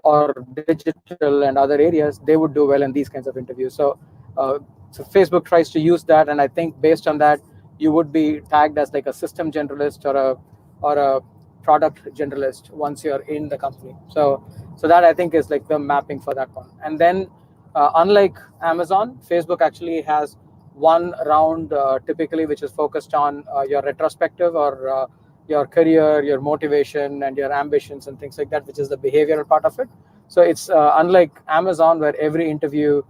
or digital and other areas, they would do well in these kinds of interviews. So Facebook tries to use that, and I think based on that, you would be tagged as like a system generalist or a product generalist once you're in the company. So that I think is like the mapping for that one. And then unlike Amazon, Facebook actually has one round typically, which is focused on your retrospective or your career, your motivation, and your ambitions and things like that, which is the behavioral part of it. So it's unlike Amazon, where every interviewer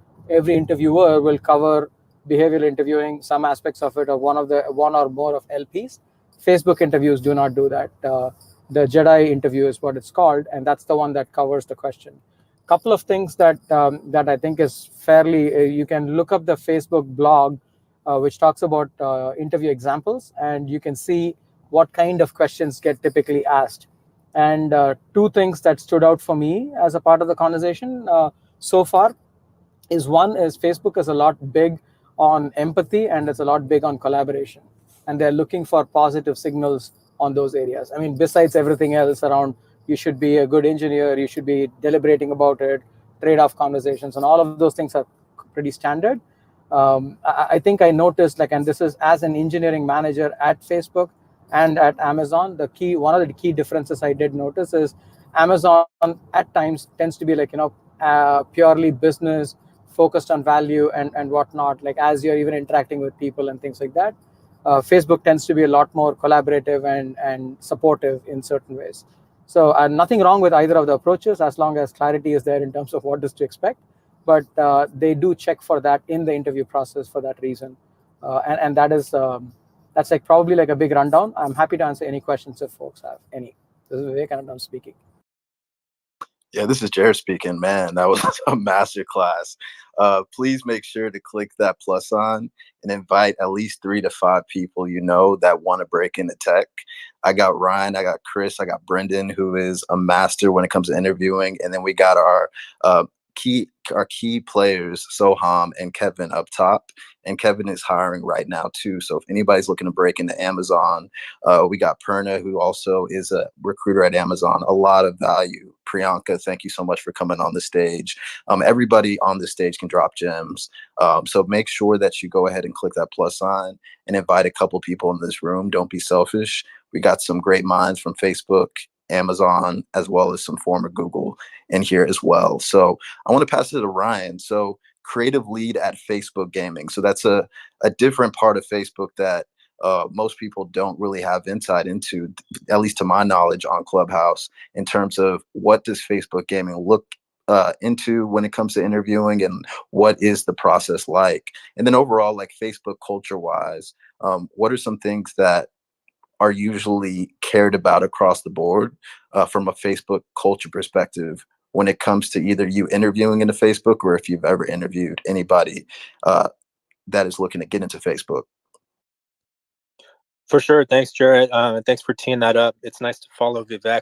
will cover behavioral interviewing, some aspects of it, or one or more of LPs. Facebook interviews do not do that. The Jedi interview is what it's called, and that's the one that covers the question. Couple of things that I think is fairly. You can look up the Facebook blog, which talks about interview examples, and you can see what kind of questions get typically asked. And two things that stood out for me as a part of the conversation so far is one is Facebook is a lot big on empathy, and it's a lot big on collaboration, and they're looking for positive signals on those areas. I mean, besides everything else around, you should be a good engineer, you should be deliberating about it, trade-off conversations, and all of those things are pretty standard. I think I noticed, like, and this is as an engineering manager at Facebook and at Amazon, one of the key differences I did notice is Amazon at times tends to be like, purely business, focused on value and whatnot, like as you're even interacting with people and things like that. Facebook tends to be a lot more collaborative and supportive in certain ways. So nothing wrong with either of the approaches as long as clarity is there in terms of what is to expect. But they do check for that in the interview process for that reason. And that's like probably like a big rundown. I'm happy to answer any questions if folks have any. This is Vivekanand speaking. Yeah, this is Jared speaking. Man, that was a master class. Please make sure to click that plus sign and invite at least 3 to 5 people you know that want to break into tech. I got Ryan, I got Chris, I got Brendan, who is a master when it comes to interviewing, and then we got our key players, Soham and Kevin up top. And Kevin is hiring right now too. So if anybody's looking to break into Amazon, we got Perna, who also is a recruiter at Amazon. A lot of value. Priyanka, thank you so much for coming on the stage. Everybody on the stage can drop gems. So make sure that you go ahead and click that plus sign and invite a couple people in this room. Don't be selfish. We got some great minds from Facebook, Amazon, as well as some former Google in here as well. So I want to pass it to Ryan. So creative lead at Facebook Gaming. So that's a different part of Facebook that most people don't really have insight into, at least to my knowledge, on Clubhouse, in terms of what does Facebook Gaming look into when it comes to interviewing, and what is the process like? And then overall, like Facebook culture wise, what are some things that are usually cared about across the board from a Facebook culture perspective when it comes to either you interviewing into Facebook, or if you've ever interviewed anybody that is looking to get into Facebook? For sure. Thanks, Jared. And thanks for teeing that up. It's nice to follow Vivek,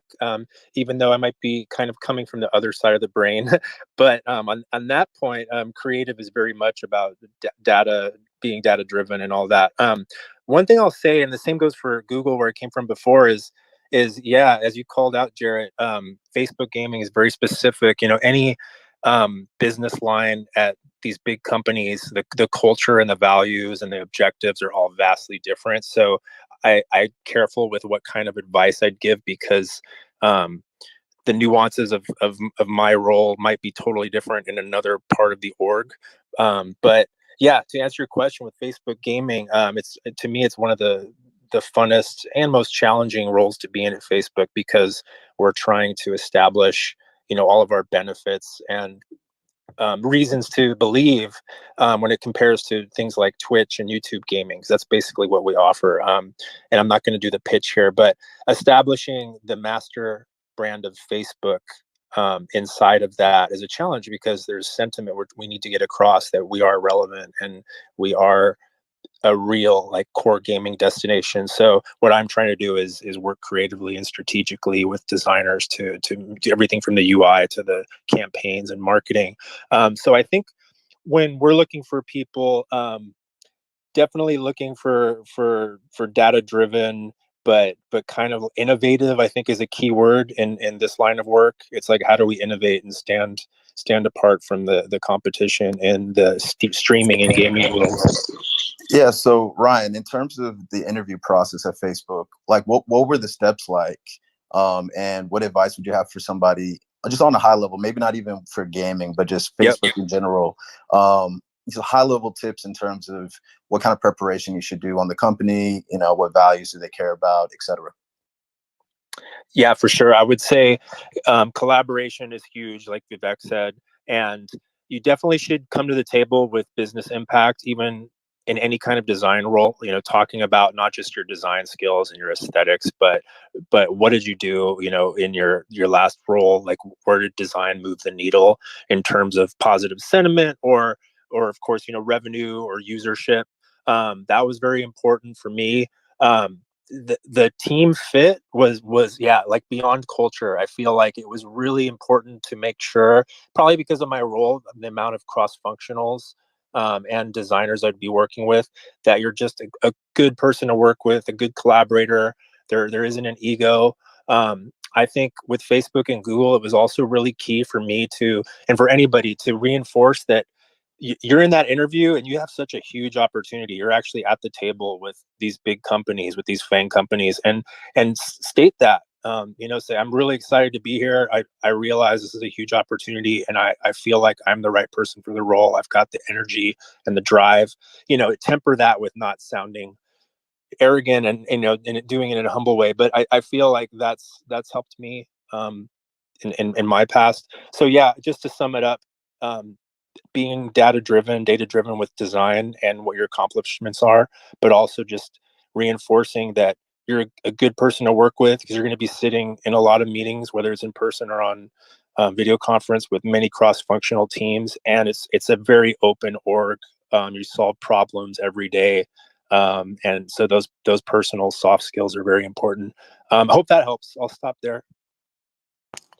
even though I might be kind of coming from the other side of the brain. But on that point, creative is very much about data, being data driven and all that. One thing I'll say, and the same goes for Google, where it came from before, is yeah, as you called out, Jared, Facebook Gaming is very specific. Any business line at these big companies, the culture and the values and the objectives are all vastly different. So I'm careful with what kind of advice I'd give, because the nuances of my role might be totally different in another part of the org. But yeah, to answer your question with Facebook Gaming, to me, it's one of the funnest and most challenging roles to be in at Facebook, because we're trying to establish, all of our benefits and reasons to believe when it compares to things like Twitch and YouTube gaming. That's basically what we offer. And I'm not going to do the pitch here, but establishing the master brand of Facebook inside of that is a challenge, because there's sentiment we need to get across that we are relevant and we are a real core gaming destination. So what I'm trying to do is work creatively and strategically with designers to do everything from the UI to the campaigns and marketing. So I think when we're looking for people, definitely looking for data driven, but kind of innovative, I think, is a key word in this line of work. It's like, how do we innovate and stand apart from the competition in the streaming and gaming worlds? Yeah. So Ryan, in terms of the interview process at Facebook, like what were the steps like? And what advice would you have for somebody just on a high level, maybe not even for gaming, but just Facebook in general? Just high level tips in terms of what kind of preparation you should do on the company, what values do they care about, et cetera. Yeah, for sure. I would say collaboration is huge, like Vivek said, and you definitely should come to the table with business impact, even in any kind of design role. Talking about not just your design skills and your aesthetics, but what did you do, in your last role? Like, where did design move the needle in terms of positive sentiment, or of course, revenue or usership? That was very important for me. The team fit was like beyond culture. I feel like it was really important to make sure, probably because of my role, the amount of cross-functionals and designers I'd be working with, that you're just a good person to work with, a good collaborator. There isn't an ego. I think with Facebook and Google, it was also really key for me and for anybody to reinforce that you're in that interview and you have such a huge opportunity. You're actually at the table with these big companies, with these FANG companies, and state that, say, I'm really excited to be here. I realize this is a huge opportunity, and I feel like I'm the right person for the role. I've got the energy and the drive, temper that with not sounding arrogant and doing it in a humble way. But I feel like that's helped me in my past. So yeah, just to sum it up, being data driven with design and what your accomplishments are, but also just reinforcing that you're a good person to work with, because you're going to be sitting in a lot of meetings, whether it's in person or on video conference, with many cross-functional teams, and it's a very open org. You solve problems every day, and so those personal soft skills are very important. I hope that helps. I'll stop there.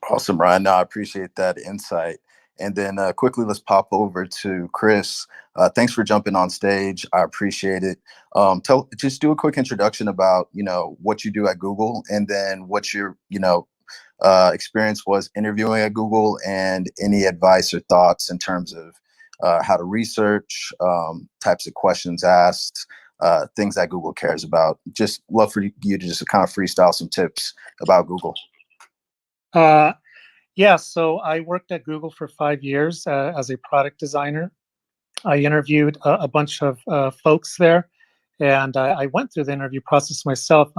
Awesome, Ryan. No, I appreciate that insight. And then quickly, let's pop over to Chris. Thanks for jumping on stage. I appreciate it. Just do a quick introduction about, what you do at Google, and then what your, experience was interviewing at Google, and any advice or thoughts in terms of how to research, types of questions asked, things that Google cares about. Just love for you to just kind of freestyle some tips about Google. Yeah, so I worked at Google for 5 years as a product designer. I interviewed a bunch of folks there, and I went through the interview process myself.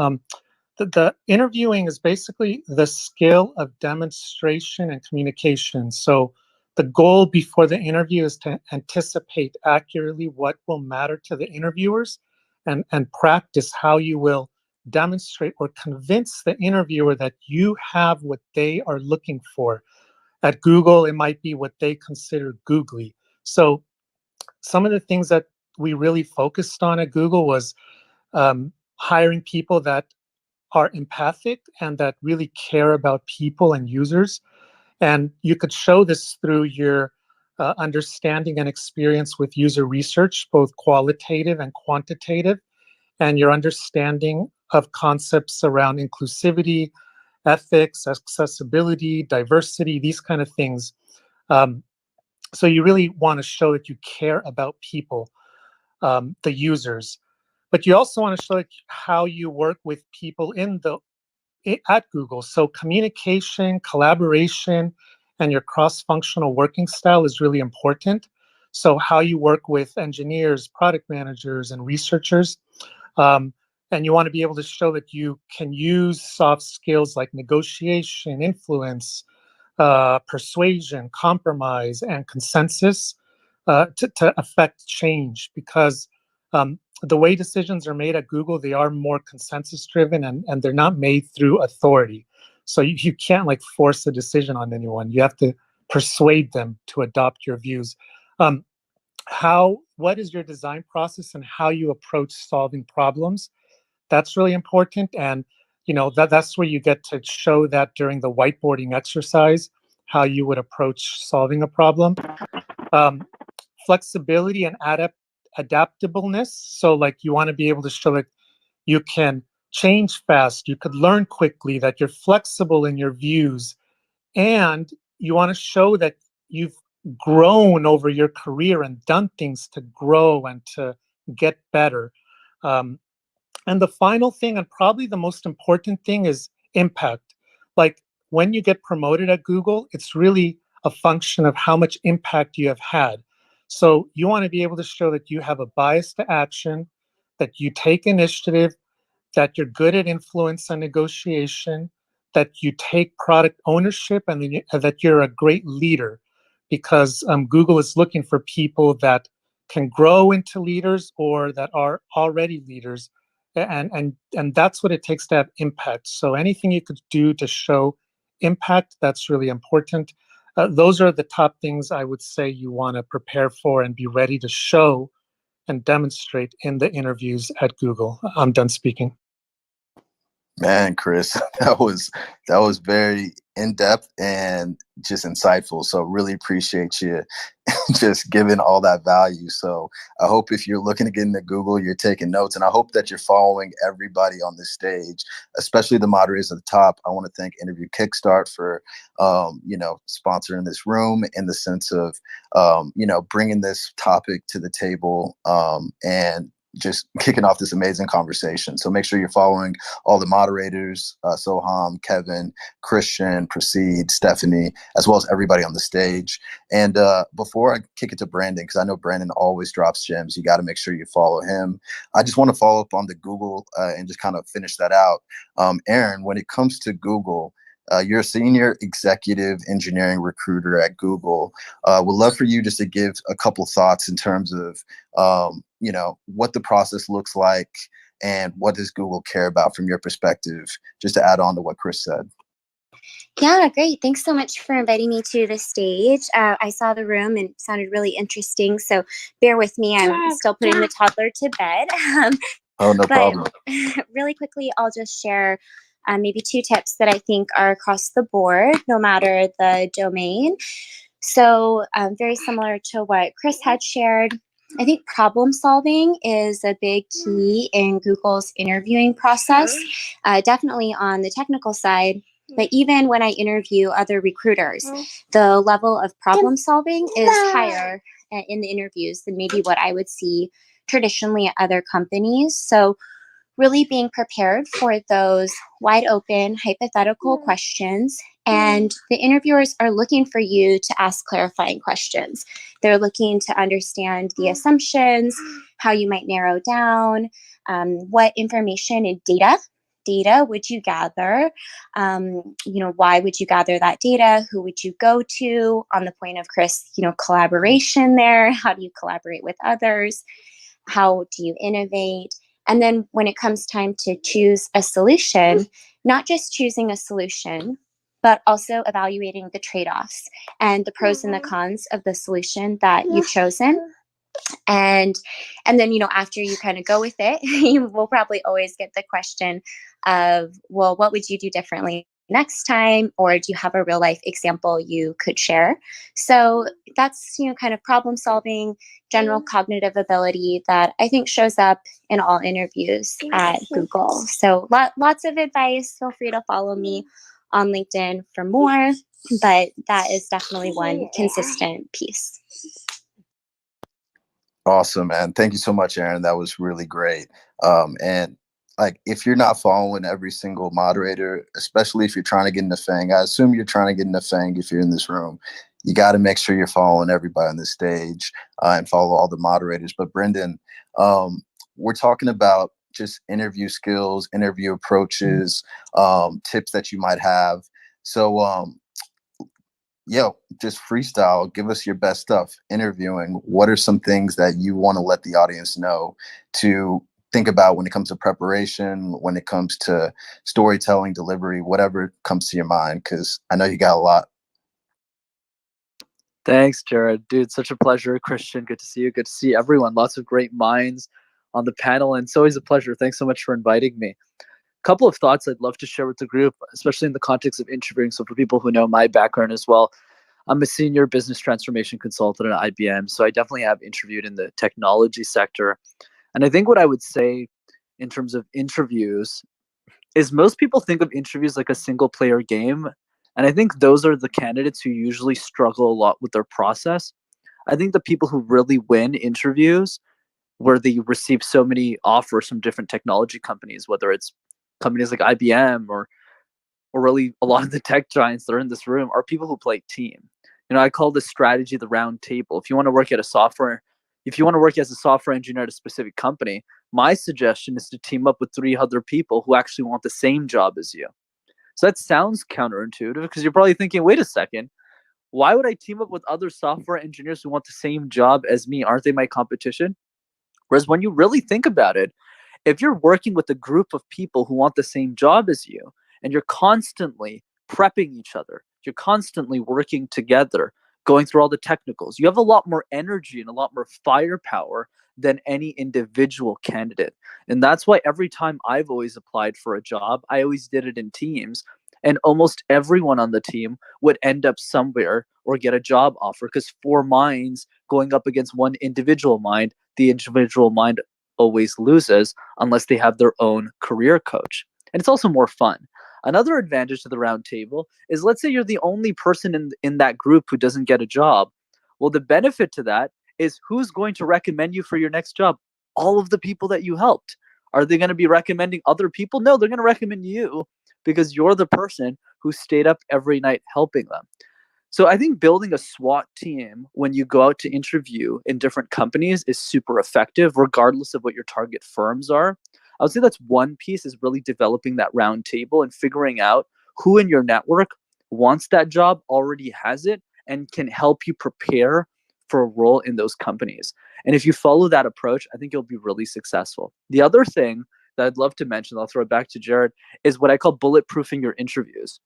The interviewing is basically the skill of demonstration and communication. So the goal before the interview is to anticipate accurately what will matter to the interviewers, and practice how you will demonstrate or convince the interviewer that you have what they are looking for. At Google, it might be what they consider googly. So some of the things that we really focused on at Google was hiring people that are empathic and that really care about people and users. And you could show this through your understanding and experience with user research, both qualitative and quantitative, and your understanding of concepts around inclusivity, ethics, accessibility, diversity, these kind of things. So you really want to show that you care about people, the users, but you also want to show how you work with people at Google. So communication, collaboration, and your cross-functional working style is really important. So how you work with engineers, product managers, and researchers. And you want to be able to show that you can use soft skills like negotiation, influence, persuasion, compromise, and consensus to affect change. Because the way decisions are made at Google, they are more consensus driven, and they're not made through authority. So you can't like force a decision on anyone. You have to persuade them to adopt your views. What is your design process and how you approach solving problems? That's really important. And that's where you get to show that during the whiteboarding exercise, how you would approach solving a problem. Flexibility and adaptableness. So like you want to be able to show that you can change fast, you could learn quickly, that you're flexible in your views, and you want to show that you've grown over your career and done things to grow and to get better. And the final thing, and probably the most important thing, is impact. Like when you get promoted at Google, it's really a function of how much impact you have had. So you want to be able to show that you have a bias to action, that you take initiative, that you're good at influence and negotiation, that you take product ownership, and that you're a great leader, because Google is looking for people that can grow into leaders or that are already leaders. And that's what it takes to have impact. So anything you could do to show impact, that's really important. Those are the top things I would say you want to prepare for and be ready to show and demonstrate in the interviews at Google. I'm done speaking. Man, Chris, that was very in-depth and just insightful. So really appreciate you just giving all that value. So I hope if you're looking to get into Google, you're taking notes, and I hope that you're following everybody on this stage, especially the moderators at the top. I want to thank Interview Kickstart for, sponsoring this room in the sense of, bringing this topic to the table, and just kicking off this amazing conversation. So make sure you're following all the moderators, Soham, Kevin, Christian, Proceed, Stephanie, as well as everybody on the stage. And before I kick it to Brandon, because I know Brandon always drops gems, you got to make sure you follow him. I just want to follow up on the Google and just kind of finish that out. Aaron, when it comes to Google, you're a senior executive engineering recruiter at Google. Would love for you just to give a couple thoughts in terms of, what the process looks like and what does Google care about from your perspective, just to add on to what Chris said. Yeah, great. Thanks so much for inviting me to the stage. I saw the room and it sounded really interesting. So bear with me. I'm still putting the toddler to bed. Oh, no problem. Really quickly, I'll just share maybe 2 tips that I think are across the board, no matter the domain. So very similar to what Chris had shared, I think problem solving is a big key in Google's interviewing process, definitely on the technical side. But even when I interview other recruiters, the level of problem solving is higher in the interviews than maybe what I would see traditionally at other companies. So really being prepared for those wide open hypothetical questions. And the interviewers are looking for you to ask clarifying questions. They're looking to understand the assumptions, how you might narrow down, what information and data would you gather? Why would you gather that data? Who would you go to? On the point of Chris, collaboration there. How do you collaborate with others? How do you innovate? And then when it comes time to choose a solution, not just choosing a solution, but also evaluating the trade-offs and the pros and the cons of the solution that you've chosen. And then, after you kind of go with it, you will probably always get the question of, well, what would you do differently next time? Or do you have a real life example you could share? So that's, kind of problem solving, general cognitive ability that I think shows up in all interviews at Google. So lots of advice. Feel free to follow me on LinkedIn for more, but that is definitely one consistent piece. Awesome, man. Thank you so much, Aaron. That was really great. And if you're not following every single moderator, especially if you're trying to get into FANG, I assume you're trying to get into FANG if you're in this room, you got to make sure you're following everybody on the stage and follow all the moderators. But Brendan, we're talking about just interview skills, interview approaches, tips that you might have. So, just freestyle. Give us your best stuff. Interviewing. What are some things that you want to let the audience know to think about when it comes to preparation, when it comes to storytelling, delivery, whatever comes to your mind? Because I know you got a lot. Thanks, Jared. Dude, such a pleasure. Christian, good to see you. Good to see everyone. Lots of great minds on the panel, and it's always a pleasure. Thanks so much for inviting me. Couple of thoughts I'd love to share with the group, especially in the context of interviewing. So for people who know my background as well, I'm a senior business transformation consultant at IBM. So I definitely have interviewed in the technology sector. And I think what I would say in terms of interviews is most people think of interviews like a single player game. And I think those are the candidates who usually struggle a lot with their process. I think the people who really win interviews where they receive so many offers from different technology companies, whether it's companies like IBM or really a lot of the tech giants that are in this room, are people who play team. I call this strategy the round table. If you want to work as a software engineer at a specific company, my suggestion is to team up with 3 other people who actually want the same job as you. So that sounds counterintuitive because you're probably thinking, wait a second, why would I team up with other software engineers who want the same job as me? Aren't they my competition? Whereas when you really think about it, if you're working with a group of people who want the same job as you, and you're constantly prepping each other, you're constantly working together, going through all the technicals, you have a lot more energy and a lot more firepower than any individual candidate. And that's why every time I've always applied for a job, I always did it in teams. And almost everyone on the team would end up somewhere or get a job offer, because 4 minds going up against one individual mind, the individual mind always loses unless they have their own career coach. And it's also more fun. Another advantage to the round table is, let's say you're the only person in that group who doesn't get a job. Well, the benefit to that is, who's going to recommend you for your next job? All of the people that you helped. Are they going to be recommending other people? No, they're going to recommend you because you're the person who stayed up every night helping them. So I think building a SWAT team when you go out to interview in different companies is super effective, regardless of what your target firms are. I would say that's one piece, is really developing that round table and figuring out who in your network wants that job, already has it, and can help you prepare for a role in those companies. And if you follow that approach, I think you'll be really successful. The other thing that I'd love to mention, I'll throw it back to Jared, is what I call bulletproofing your interviews.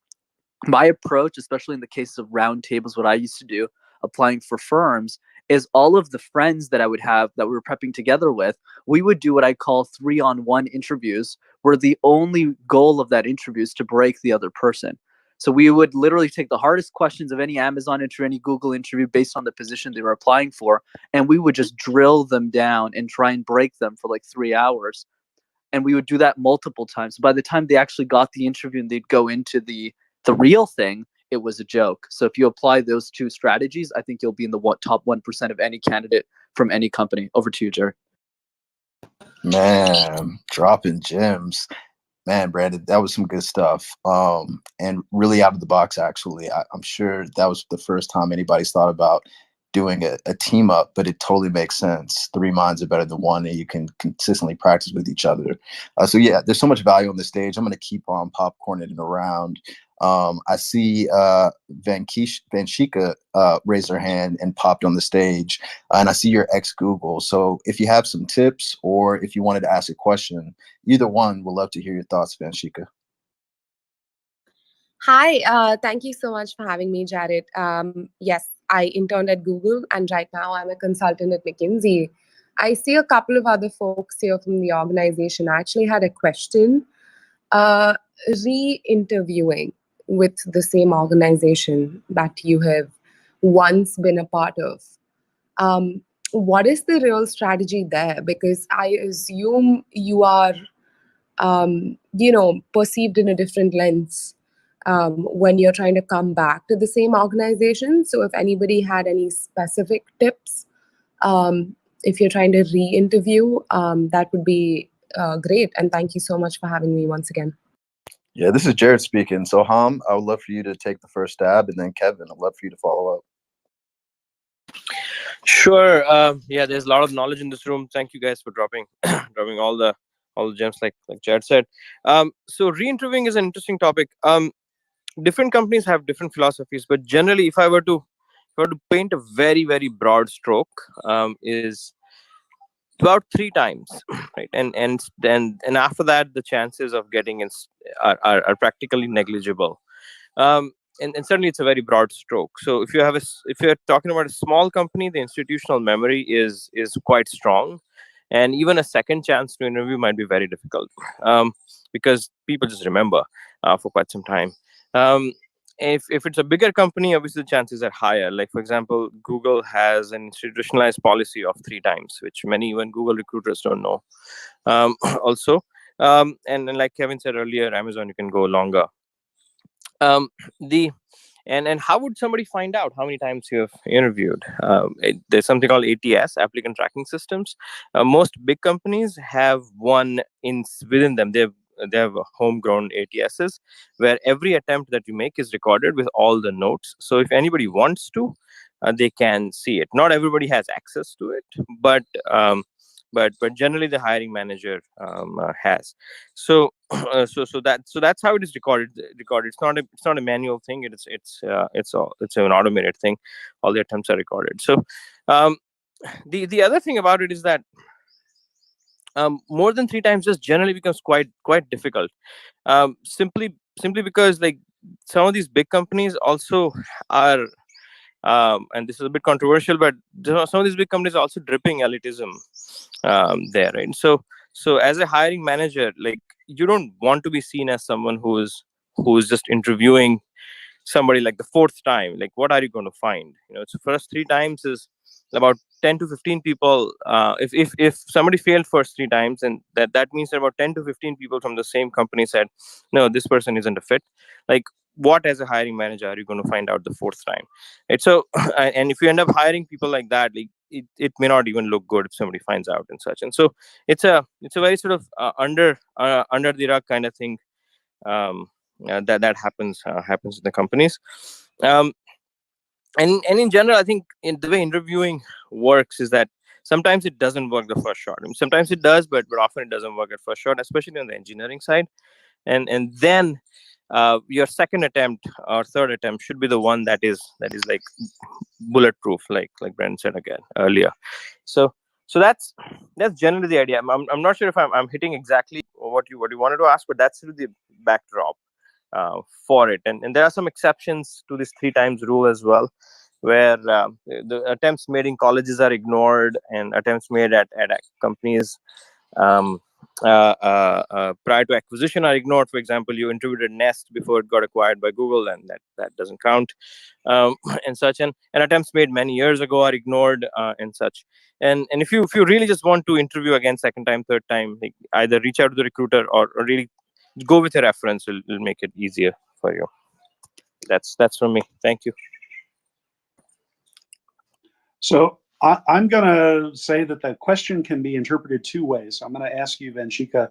My approach, especially in the case of round tables, what I used to do applying for firms, is all of the friends that I would have that we were prepping together with, we would do what I call 3-on-1 interviews, where the only goal of that interview is to break the other person. So we would literally take the hardest questions of any Amazon interview, any Google interview based on the position they were applying for, and we would just drill them down and try and break them for like 3 hours. And we would do that multiple times. So by the time they actually got the interview and they'd go into the real thing, it was a joke. So if you apply those 2 strategies, I think you'll be in the top 1% of any candidate from any company. Over to you, Jared. Man, dropping gems. Man, Brandon, that was some good stuff. And really out of the box, actually. I'm sure that was the first time anybody's thought about doing a team up, but it totally makes sense. 3 minds are better than 1, and you can consistently practice with each other. So yeah, there's so much value on this stage. I'm going to keep on popcorning it around. I see Vanshika raise her hand and popped on the stage, and I see you're ex-Google. So if you have some tips, or if you wanted to ask a question, either one, we'd love to hear your thoughts, Vanshika. Hi, thank you so much for having me, Jared. Yes, I interned at Google, and right now I'm a consultant at McKinsey. I see a couple of other folks here from the organization. I actually had a question. Re-interviewing with the same organization that you have once been a part of. What is the real strategy there? Because I assume you are, perceived in a different lens when you're trying to come back to the same organization. So if anybody had any specific tips, if you're trying to re-interview, that would be great. And thank you so much for having me once again. Yeah, this is Jared speaking. So, Ham, I would love for you to take the first stab, and then Kevin, I'd love for you to follow up. Sure. Yeah, there's a lot of knowledge in this room. Thank you guys for dropping all the gems, like Jared said. So re-interviewing is an interesting topic. Different companies have different philosophies, but generally, if I were to paint a very, very broad stroke, is about 3 times, right? And after that, the chances of getting in are practically negligible. And certainly it's a very broad stroke. So if you're talking about a small company, the institutional memory is quite strong, and even a second chance to interview might be very difficult, because people just remember for quite some time. If it's a bigger company, obviously the chances are higher. Like, for example, Google has an institutionalized policy of 3 times, which many even Google recruiters don't know. Also, And like Kevin said earlier, Amazon, you can go longer. And how would somebody find out how many times you have interviewed? There's something called ATS, applicant tracking systems. Most big companies have one within them. They have homegrown ATSs where every attempt that you make is recorded with all the notes. So if anybody wants to, they can see it. Not everybody has access to it, but generally the hiring manager has. So that's how it is recorded. It's not a manual thing. It's an automated thing. All the attempts are recorded. So the other thing about it is that more than 3 times just generally becomes quite difficult. Simply because like some of these big companies also are, and this is a bit controversial, but some of these big companies are also dripping elitism there, right? So as a hiring manager, like you don't want to be seen as someone who's just interviewing somebody like the 4th time. Like, what are you going to find? It's the first 3 times is about 10 to 15 people. If somebody failed first 3 times, and that means that about 10 to 15 people from the same company said, no, this person isn't a fit. Like, what as a hiring manager are you going to find out the 4th time? Right? So and if you end up hiring people like that, like it may not even look good if somebody finds out and such. And so it's a very sort of under the rug kind of thing that happens in the companies. And in general, I think in the way interviewing works is that sometimes it doesn't work the first shot. I mean, sometimes it does, but often it doesn't work at first shot, especially on the engineering side. And then your second attempt or third attempt should be the one that is like bulletproof, like Brent said again earlier. So that's generally the idea. I'm not sure if I'm hitting exactly what you wanted to ask, but that's really the backdrop for it. And there are some exceptions to this 3 times rule as well, where the attempts made in colleges are ignored, and attempts made at companies prior to acquisition are ignored. For example, you interviewed at Nest before it got acquired by Google, and that doesn't count, and such. And attempts made many years ago are ignored, and such. And if you really just want to interview again second time, third time, like either reach out to the recruiter or really go with a reference. Will make it easier for you. That's from me. Thank you. So I'm going to say that the question can be interpreted 2 ways. I'm going to ask you, Vanshika,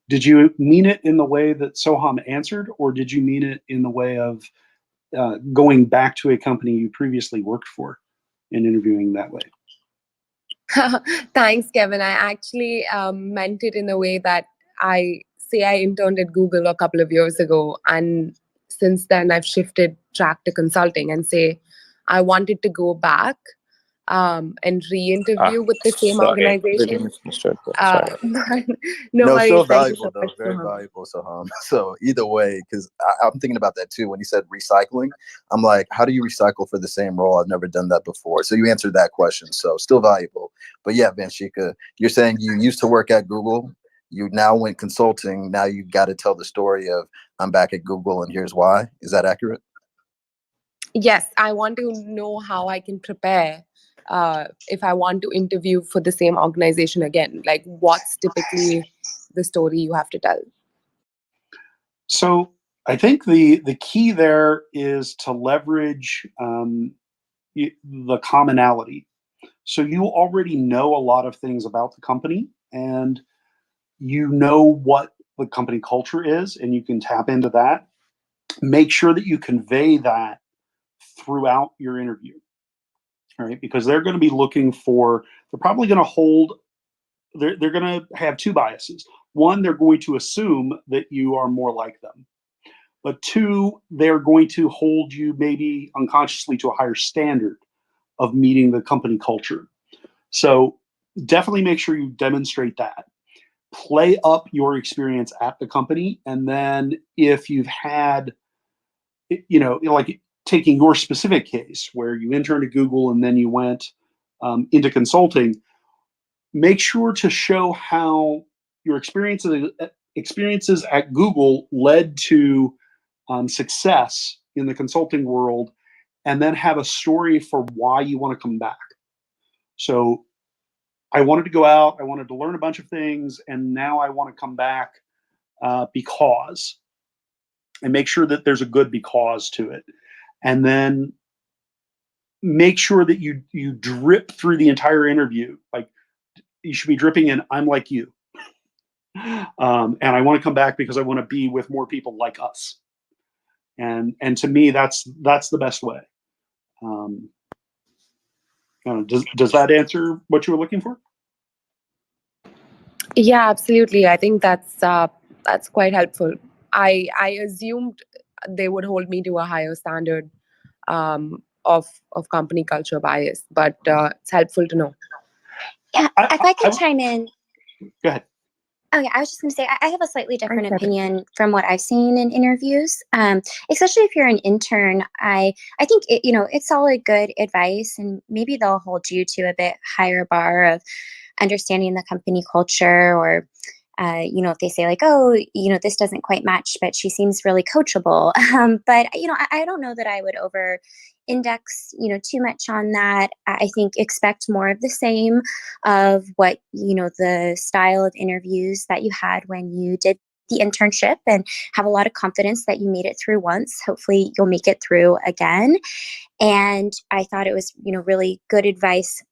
did you mean it in the way that Soham answered, or did you mean it in the way of going back to a company you previously worked for and interviewing that way? Thanks, Kevin. I actually meant it in a way that I interned at Google a couple of years ago, and since then I've shifted track to consulting, and say I wanted to go back and re-interview with the same organization. No, worries. so Thank you valuable though, much, very Soham. valuable, Soham. So either way, because I'm thinking about that too. When you said recycling, I'm like, how do you recycle for the same role? I've never done that before. So you answered that question. So still valuable. But yeah, Vanshika, you're saying you used to work at Google. You now went consulting. Now you got to tell the story of I'm back at Google and here's why. Is that accurate? Yes, I want to know how I can prepare if I want to interview for the same organization again. Like, what's typically the story you have to tell? So I think the key there is to leverage the commonality. So you already know a lot of things about the company, and you know what the company culture is, and you can tap into that. Make sure that you convey that throughout your interview, right? Because they're going to be looking for, they're probably going to hold, they're going to have 2 biases. One, they're going to assume that you are more like them. But 2, they're going to hold you maybe unconsciously to a higher standard of meeting the company culture. So definitely make sure you demonstrate that. Play up your experience at the company. And then if you've had, like taking your specific case where you interned at Google and then you went into consulting, make sure to show how your experiences at Google led to success in the consulting world, and then have a story for why you want to come back. So I wanted to go out, I wanted to learn a bunch of things, and now I want to come back because, and make sure that there's a good because to it. And then make sure that you drip through the entire interview. Like, you should be dripping in, I'm like you. And I want to come back because I want to be with more people like us. And to me, that's the best way. Does that answer what you were looking for? Yeah, absolutely. I think that's quite helpful. I assumed they would hold me to a higher standard of company culture bias, but it's helpful to know. Yeah, if I could chime in. Go ahead. Oh yeah, I was just going to say I have a slightly different opinion from what I've seen in interviews, especially if you're an intern. I think it's solid, good advice, and maybe they'll hold you to a bit higher bar of understanding the company culture, or if they say like, oh, this doesn't quite match, but she seems really coachable. But I don't know that I would over index too much on that. I think expect more of the same of what the style of interviews that you had when you did the internship, and have a lot of confidence that you made it through once. Hopefully you'll make it through again. And I thought it was really good advice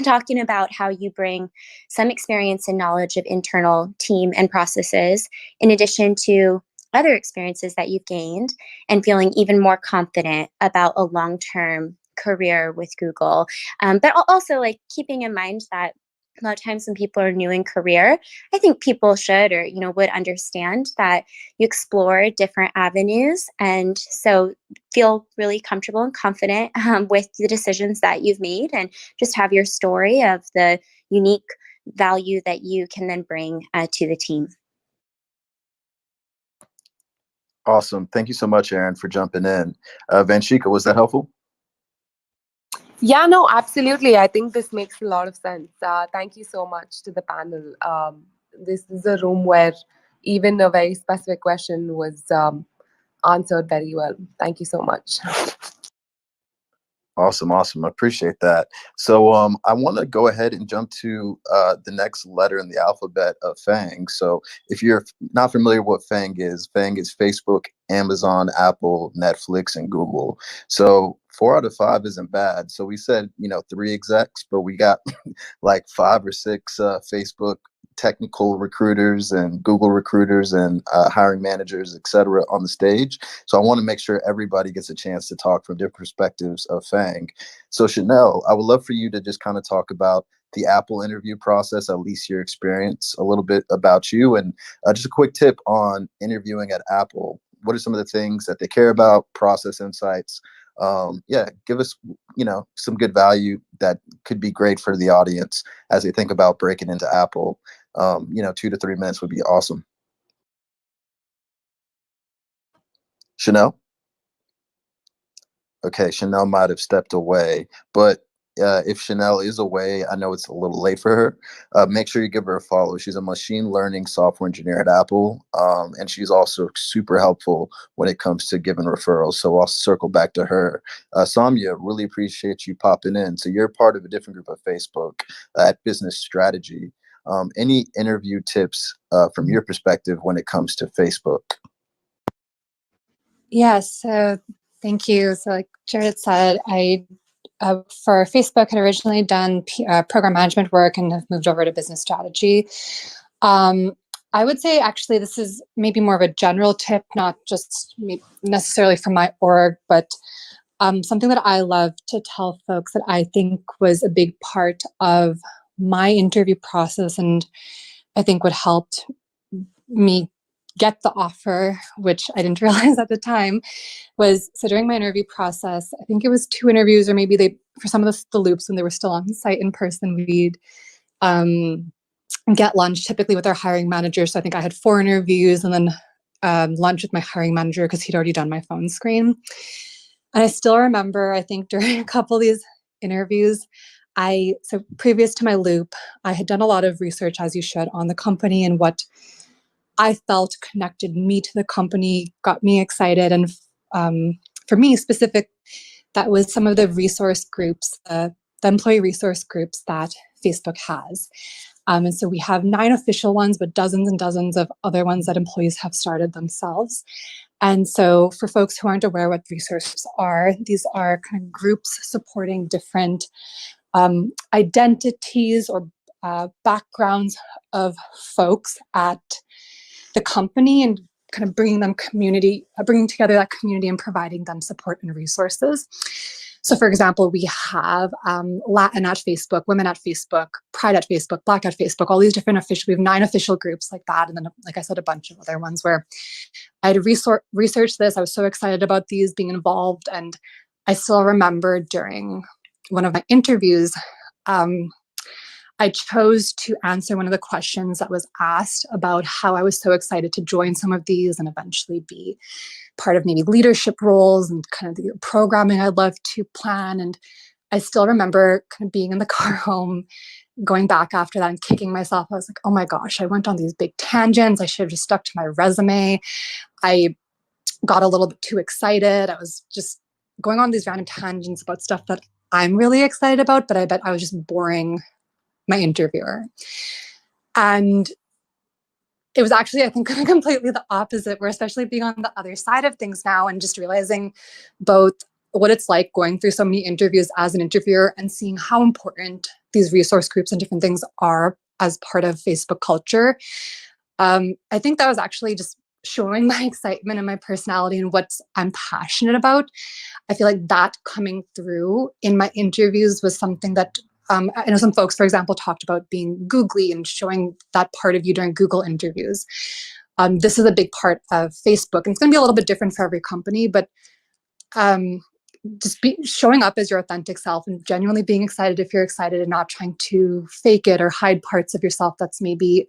talking about how you bring some experience and knowledge of internal team and processes in addition to other experiences that you've gained, and feeling even more confident about a long-term career with Google. But also like keeping in mind that a lot of times when people are new in career, I think people should or would understand that you explore different avenues, and so feel really comfortable and confident with the decisions that you've made, and just have your story of the unique value that you can then bring to the team. Awesome. Thank you so much, Aaron, for jumping in. Vanshika, was that helpful? Yeah, no, absolutely. I think this makes a lot of sense. Thank you so much to the panel. This is a room where even a very specific question was answered very well. Thank you so much. Awesome. I appreciate that. So I want to go ahead and jump to the next letter in the alphabet of FANG. So if you're not familiar with what FANG is Facebook, Amazon, Apple, Netflix, and Google. So 4 out of 5 isn't bad. So we said, 3 execs, but we got like 5 or 6 Facebook technical recruiters and Google recruiters and hiring managers, et cetera, on the stage. So I want to make sure everybody gets a chance to talk from different perspectives of FANG. So Chanel, I would love for you to just kind of talk about the Apple interview process, at least your experience, a little bit about you, and just a quick tip on interviewing at Apple. What are some of the things that they care about, process insights? Give us, some good value that could be great for the audience as they think about breaking into Apple. 2 to 3 minutes would be awesome. Chanel? Okay, Chanel might have stepped away, but if Chanel is away, I know it's a little late for her. Make sure you give her a follow. She's a machine learning software engineer at Apple, and she's also super helpful when it comes to giving referrals. So I'll circle back to her. Samya, really appreciate you popping in. So you're part of a different group of Facebook at Business Strategy. Any interview tips from your perspective when it comes to Facebook? Yes, thank you. So like Jared said, I for Facebook had originally done program management work and have moved over to business strategy. I would say actually this is maybe more of a general tip, not just necessarily from my org, but something that I love to tell folks that I think was a big part of my interview process, and I think what helped me get the offer, which I didn't realize at the time, was so during my interview process, I think it was 2 interviews, or maybe for some of the loops when they were still on site in person, we'd get lunch typically with our hiring manager. So I think I had 4 interviews and then lunch with my hiring manager because he'd already done my phone screen. And I still remember, I think during a couple of these interviews, so previous to my loop, I had done a lot of research, as you should, on the company and what I felt connected me to the company, got me excited. And for me specific, that was some of the resource groups, the employee resource groups that Facebook has. And so we have 9 official ones, but dozens and dozens of other ones that employees have started themselves. And so for folks who aren't aware what resources are, these are kind of groups supporting different identities or backgrounds of folks at the company, and kind of bringing together that community and providing them support and resources. So for example, we have Latin at Facebook, Women at Facebook, Pride at Facebook, Black at Facebook, all these different we have 9 official groups like that. And then, like I said, a bunch of other ones where I had researched this. I was so excited about these being involved. And I still remember during one of my interviews, I chose to answer one of the questions that was asked about how I was so excited to join some of these and eventually be part of maybe leadership roles and kind of the programming I'd love to plan. And I still remember kind of being in the car home, going back after that and kicking myself. I was like, oh my gosh, I went on these big tangents. I should have just stuck to my resume. I got a little bit too excited. I was just going on these random tangents about stuff that I'm really excited about, but I bet I was just boring my interviewer. And it was actually, I think, completely the opposite, where especially being on the other side of things now and just realizing both what it's like going through so many interviews as an interviewer and seeing how important these resource groups and different things are as part of Facebook culture. I think that was actually just showing my excitement and my personality and what I'm passionate about. I feel like that coming through in my interviews was something that I know some folks, for example, talked about being googly and showing that part of you during Google interviews. This is a big part of Facebook, and it's going to be a little bit different for every company, but just showing up as your authentic self and genuinely being excited if you're excited and not trying to fake it or hide parts of yourself that's maybe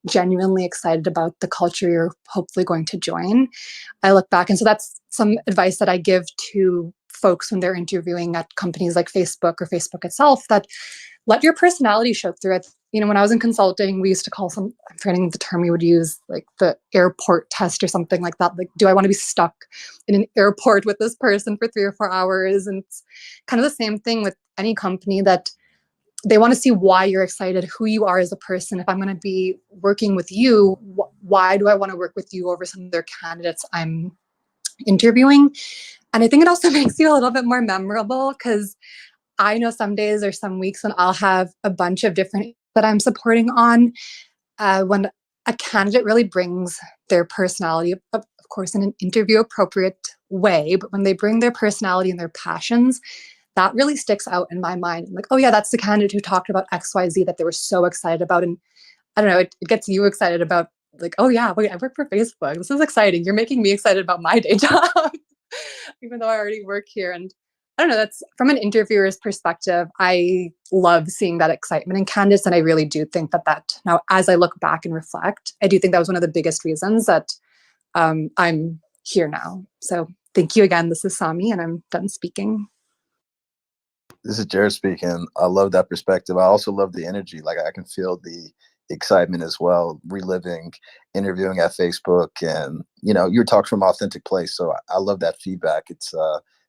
genuinely excited about the culture you're hopefully going to join. I look back, and so that's some advice that I give to folks when they're interviewing at companies like Facebook or Facebook itself, that let your personality show through it. You know, when I was in consulting, we used to call I'm forgetting the term we would use, like the airport test or something like that. Like, do I want to be stuck in an airport with this person for 3 or 4 hours? And it's kind of the same thing with any company, that they want to see why you're excited, who you are as a person. If I'm going to be working with you, why do I want to work with you over some of their candidates I'm interviewing? And I think it also makes you a little bit more memorable, because I know some days or some weeks when I'll have a bunch of different that I'm supporting on, when a candidate really brings their personality, of course, in an interview appropriate way, but when they bring their personality and their passions, that really sticks out in my mind. I'm like, oh yeah, that's the candidate who talked about XYZ that they were so excited about. And I don't know, it gets you excited about, like, oh yeah, wait, I work for Facebook. This is exciting. You're making me excited about my day job, even though I already work here. And I don't know, that's from an interviewer's perspective. I love seeing that excitement in candidates. And I really do think that now, as I look back and reflect, I do think that was one of the biggest reasons that I'm here now. So thank you again. This is Sami, and I'm done speaking. This is Jared speaking. I love that perspective. I also love the energy. Like, I can feel the excitement as well, reliving interviewing at Facebook. And, you know, you're talking from an authentic place. So I love that feedback. It's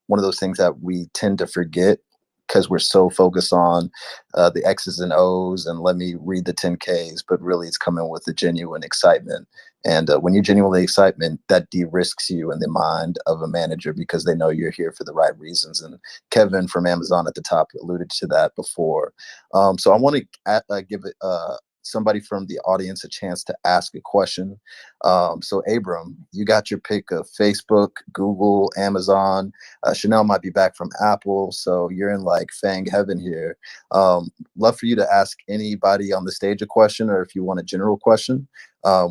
one of those things that we tend to forget because we're so focused on the X's and O's and let me read the 10Ks, but really it's coming with a genuine excitement. And when you're genuinely excitement, that de-risks you in the mind of a manager because they know you're here for the right reasons. And Kevin from Amazon at the top alluded to that before. So I want to give it somebody from the audience a chance to ask a question. So Abram, you got your pick of Facebook, Google, Amazon. Chanel might be back from Apple, so you're in like FANG heaven here. Love for you to ask anybody on the stage a question, or if you want a general question,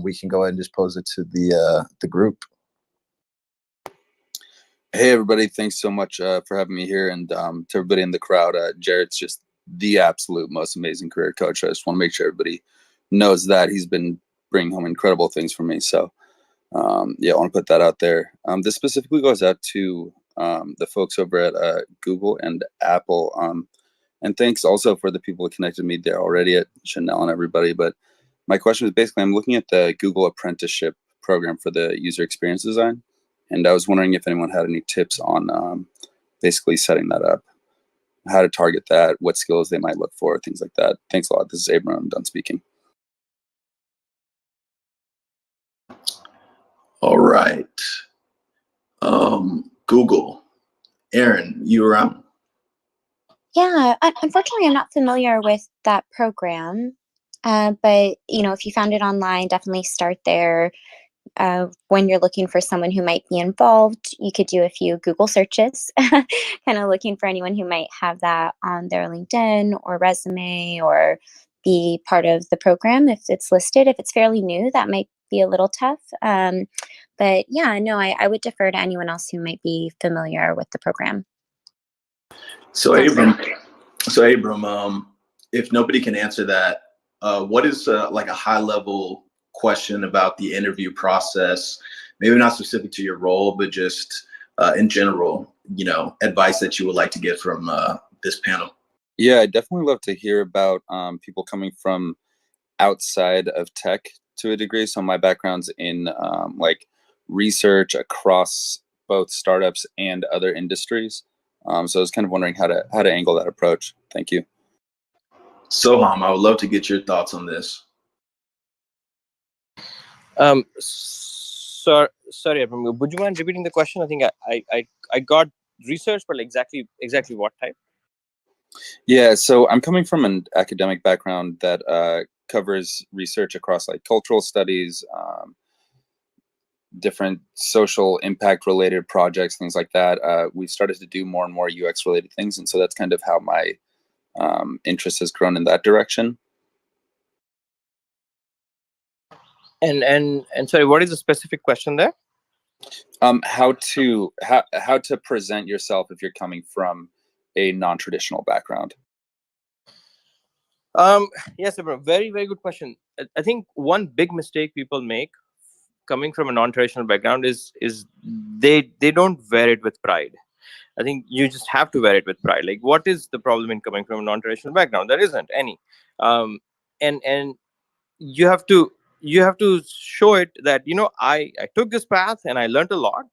we can go ahead and just pose it to the group. Hey everybody, thanks so much for having me here, and to everybody in the crowd, Jared's just the absolute most amazing career coach. I just want to make sure everybody knows that he's been bringing home incredible things for me. So yeah, I want to put that out there. This specifically goes out to the folks over at Google and Apple. And thanks also for the people who connected me there already, at Chanel and everybody. But my question is basically, I'm looking at the Google apprenticeship program for the user experience design. And I was wondering if anyone had any tips on basically setting that up. how to target that, what skills they might look for, things like that. Thanks a lot. This is Abram. I'm done speaking. All right. Google. Aaron, you around? Yeah, unfortunately, I'm not familiar with that program. But if you found it online, definitely start there. When you're looking for someone who might be involved, you could do a few Google searches, kind of looking for anyone who might have that on their LinkedIn or resume or be part of the program if it's listed. If it's fairly new, that might be a little tough. But yeah, no, I would defer to anyone else who might be familiar with the program. So Abram, if nobody can answer that, what is like a high level question about the interview process? Maybe not specific to your role, but just in general, advice that you would like to get from this panel. Yeah, I'd definitely love to hear about people coming from outside of tech to a degree. So my background's in like research across both startups and other industries. So I was kind of wondering how to angle that approach. Thank you. Soham, I would love to get your thoughts on this. Sorry, Abram, would you mind repeating the question? I think I got research, but exactly what type? Yeah, so I'm coming from an academic background that covers research across like cultural studies, different social impact related projects, things like that. We've started to do more and more UX related things, and so that's kind of how my interest has grown in that direction. And sorry, what is the specific question there? How to present yourself if you're coming from a non-traditional background. Yes, very, very good question. I think one big mistake people make coming from a non-traditional background is they don't wear it with pride. I think you just have to wear it with pride. Like, what is the problem in coming from a non-traditional background? There isn't any. And you have to show it that I took this path and I learned a lot,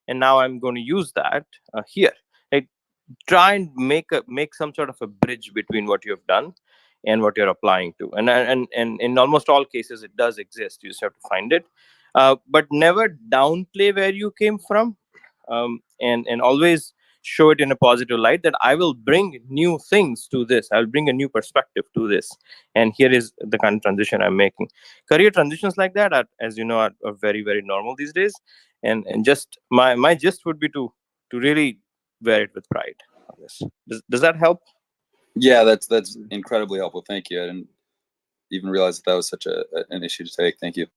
and now I'm going to use that here. Like, try and make some sort of a bridge between what you have done and what you're applying to, and in almost all cases it does exist. You just have to find it, but never downplay where you came from, and always show it in a positive light that I will bring new things to this. I'll bring a new perspective to this, and here is the kind of transition I'm making. Career transitions like that are, as you know, are very, very normal these days, and just my gist would be to really wear it with pride on this. Does that help? Yeah, that's incredibly helpful. Thank you. I didn't even realize that was such an issue to take. Thank you.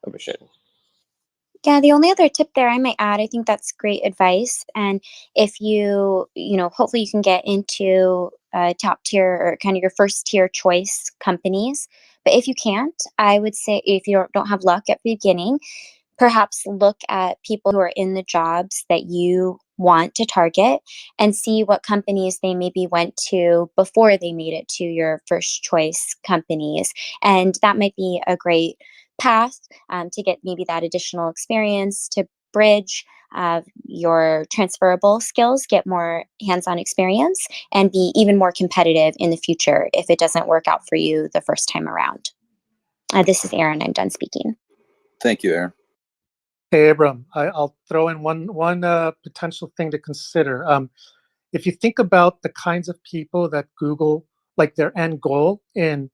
Appreciate it. Yeah, the only other tip there I might add, I think that's great advice. And if hopefully you can get into top tier or kind of your first tier choice companies. But if you can't, I would say if you don't have luck at the beginning, perhaps look at people who are in the jobs that you want to target and see what companies they maybe went to before they made it to your first choice companies. And that might be a great path to get maybe that additional experience to bridge your transferable skills, get more hands-on experience, and be even more competitive in the future if it doesn't work out for you the first time around. This is Erin. I'm done speaking. Thank you, Aaron. Hey, Abram, I'll throw in one potential thing to consider. If you think about the kinds of people that Google, like their end goal in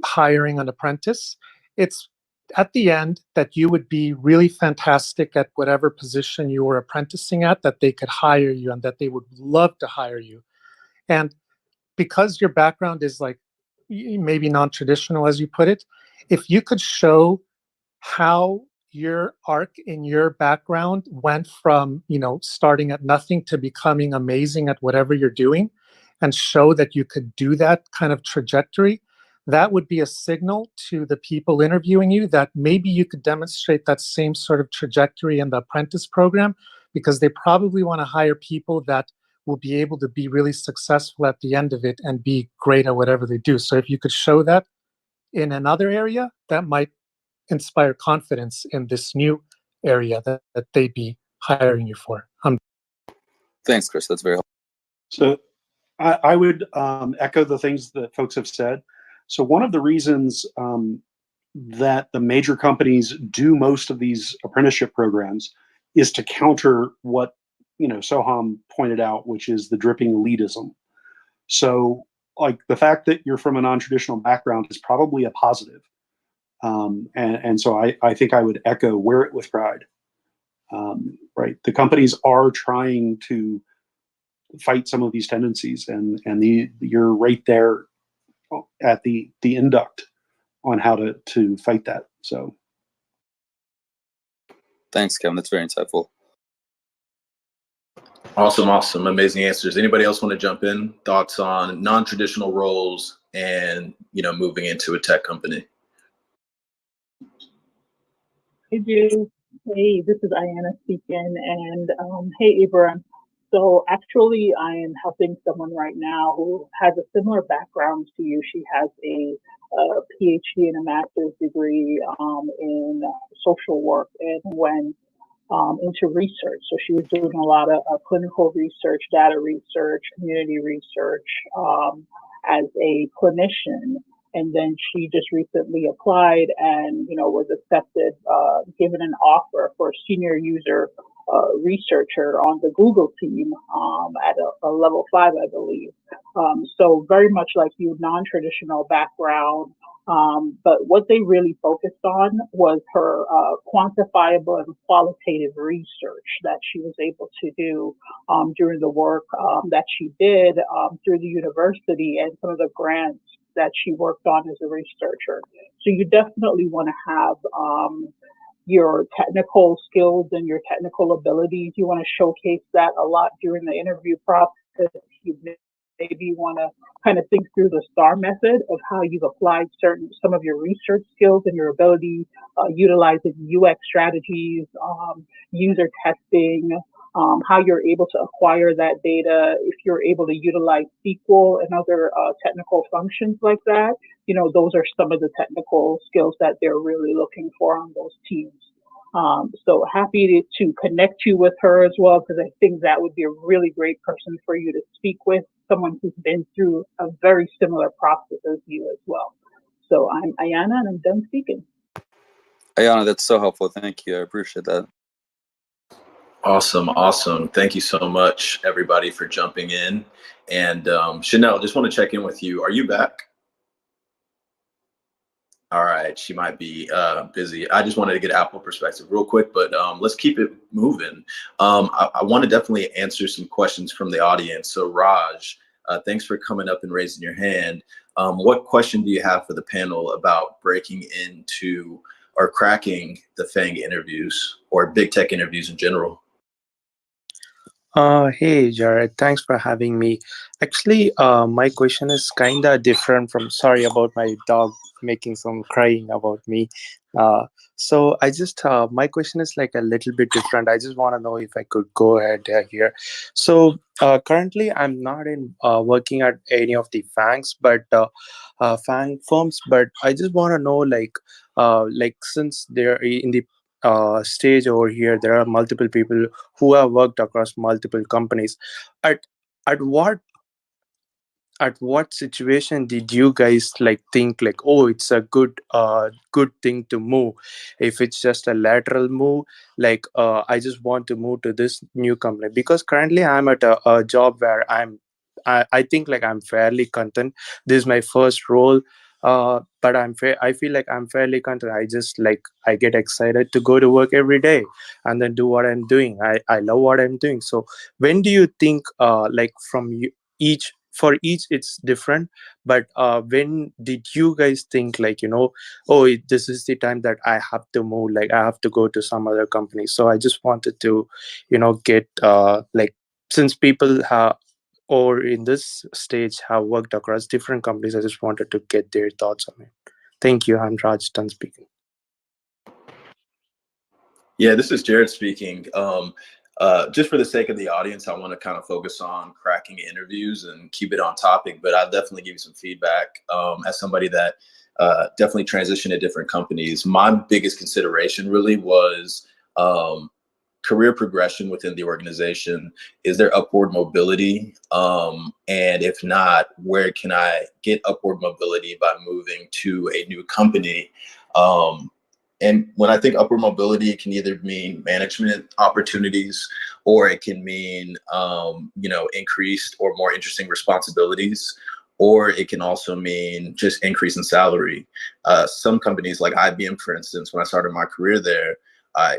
hiring an apprentice, it's at the end that you would be really fantastic at whatever position you were apprenticing at, that they could hire you and that they would love to hire you. And because your background is like maybe non-traditional, as you put it, if you could show how your arc in your background went from starting at nothing to becoming amazing at whatever you're doing, and show that you could do that kind of trajectory, that would be a signal to the people interviewing you that maybe you could demonstrate that same sort of trajectory in the apprentice program, because they probably want to hire people that will be able to be really successful at the end of it and be great at whatever they do. So if you could show that in another area, that might inspire confidence in this new area that they'd be hiring you for. Thanks, Chris. That's very helpful. So I would echo the things that folks have said. So one of the reasons that the major companies do most of these apprenticeship programs is to counter what Soham pointed out, which is the dripping elitism. So like the fact that you're from a non-traditional background is probably a positive. And so I think I would echo wear it with pride. Right. The companies are trying to fight some of these tendencies, and you're right there at the induct on how to fight that. So Thanks, Kevin. That's very insightful. Awesome. Amazing answers. Anybody else want to jump in? Thoughts on non-traditional roles and, moving into a tech company? Hey, Drew. Hey, this is Ayana speaking. And hey, Ibram. So actually, I am helping someone right now who has a similar background to you. She has a PhD and a master's degree in social work and went into research. So she was doing a lot of clinical research, data research, community research as a clinician. And then she just recently applied and, was accepted, given an offer for a senior user researcher on the Google team at a level 5, I believe. So very much like you, non-traditional background. But what they really focused on was her quantifiable and qualitative research that she was able to do during the work that she did through the university and some of the grants that she worked on as a researcher. So you definitely want to have your technical skills and your technical abilities. You want to showcase that a lot during the interview process. You maybe want to kind of think through the STAR method of how you've applied some of your research skills and your ability utilizing UX strategies, user testing, how you're able to acquire that data, if you're able to utilize SQL and other technical functions like that. Those are some of the technical skills that they're really looking for on those teams. So happy to connect you with her as well, because I think that would be a really great person for you to speak with, someone who's been through a very similar process as you as well. So I'm Ayana and I'm done speaking. Ayana, that's so helpful. Thank you. I appreciate that. Awesome. Thank you so much, everybody, for jumping in. And Chanel, just want to check in with you. Are you back? All right, she might be busy. I just wanted to get Apple perspective real quick, but let's keep it moving. I want to definitely answer some questions from the audience. So Raj, thanks for coming up and raising your hand. What question do you have for the panel about breaking into or cracking the FANG interviews or big tech interviews in general? Hey, Jared, thanks for having me. Actually, my question is kind of different from, sorry about my dog making some crying about me. So I just, my question is like a little bit different. I just want to know if I could go ahead here. So currently I'm not in working at any of the FANGs, but FANG firms, but I just want to know like since they're in the stage over here, there are multiple people who have worked across multiple companies. At what situation did you guys think oh, it's a good thing to move? If it's just a lateral move, I just want to move to this new company, because currently I'm at a job where I think I'm fairly content. This is my first role, but I feel like I'm fairly content. I just I get excited to go to work every day and then do what I'm doing. I love what I'm doing. So when do you think from each for each it's different, but when did you guys think oh, this is the time that I have to move, I have to go to some other company? So I just wanted to get since people have or in this stage have worked across different companies, I just wanted to get their thoughts on it. Thank you. I'm Raj done speaking. Yeah, this is Jared speaking. Just for the sake of the audience, I want to kind of focus on cracking interviews and keep it on topic, but I'll definitely give you some feedback as somebody that definitely transitioned to different companies. My biggest consideration really was career progression within the organization? Is there upward mobility? And if not, where can I get upward mobility by moving to a new company? And when I think upward mobility, it can either mean management opportunities, or it can mean, increased or more interesting responsibilities, or it can also mean just increase in salary. Some companies like IBM, for instance, when I started my career there, I,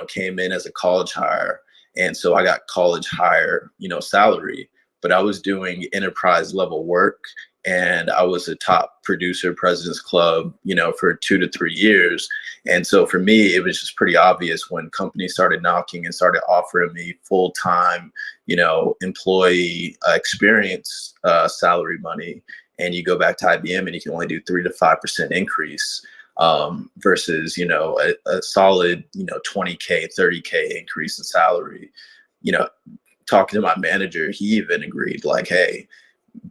came in as a college hire. And so I got college hire, salary, but I was doing enterprise level work, and I was a top producer, President's Club, for 2 to 3 years. And so for me, it was just pretty obvious when companies started knocking and started offering me full-time, employee experience salary money. And you go back to IBM and you can only do 3 to 5% increase versus, a solid, 20K, 30K increase in salary. Talking to my manager, he even agreed, like, hey,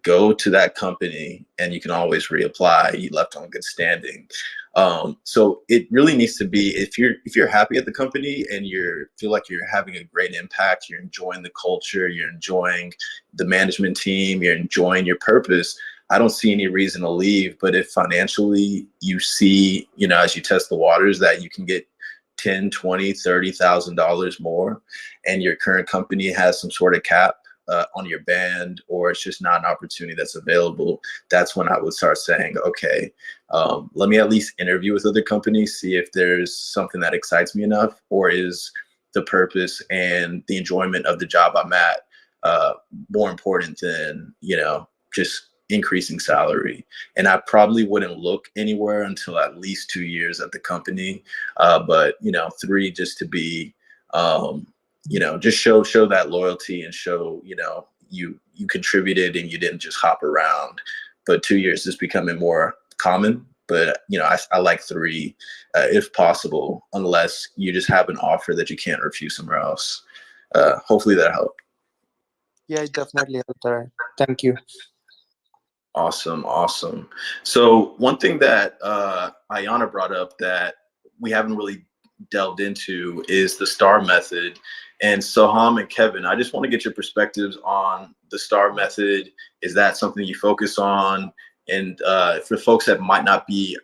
go to that company and you can always reapply. You left on good standing. So it really needs to be, if you're happy at the company and feel like you're having a great impact, you're enjoying the culture, you're enjoying the management team, you're enjoying your purpose, I don't see any reason to leave. But if financially you see, as you test the waters, that you can get $10, $20, $30,000 more, and your current company has some sort of cap on your band, or it's just not an opportunity that's available, that's when I would start saying, okay, let me at least interview with other companies, see if there's something that excites me enough, or is the purpose and the enjoyment of the job I'm at more important than, just increasing salary. And I probably wouldn't look anywhere until at least 2 years at the company. But 3, just to be, just show that loyalty and show, you contributed and you didn't just hop around. But 2 years is becoming more common. But, I like 3 if possible, unless you just have an offer that you can't refuse somewhere else. Hopefully that helped. Yeah, it definitely helped. All right. Thank you. Awesome. So one thing that Ayana brought up that we haven't really delved into is the STAR method. And Soham and Kevin, I just want to get your perspectives on the STAR method. Is that something you focus on? And for folks that might not be,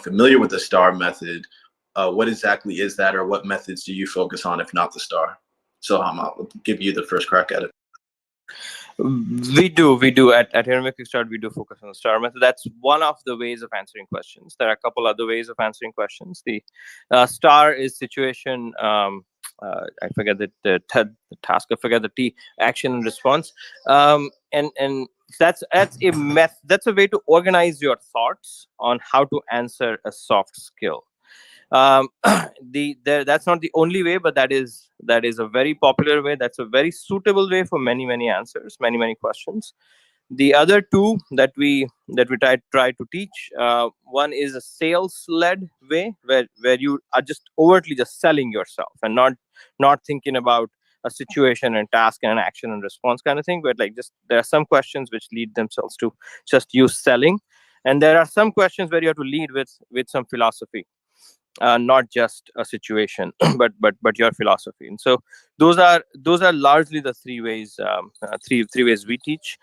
familiar with the STAR method, what exactly is that, or what methods do you focus on if not the STAR? Soham, I'll give you the first crack at it. We do at Kickstart, we do focus on the STAR method. That's one of the ways of answering questions. There are a couple other ways of answering questions. The STAR is situation. I forget the task. I forget the T, action and response. And that's a way to organize your thoughts on how to answer a soft skill. That's not the only way, but that is a very popular way. That's a very suitable way for many answers, many questions. The other 2 that we try to teach, one is a sales-led way where you are just overtly just selling yourself and not thinking about a situation and task and an action and response kind of thing, but like just there are some questions which lead themselves to just you selling, and there are some questions where you have to lead with some philosophy. Not just a situation, but your philosophy. And so those are largely the 3 ways, three ways we teach.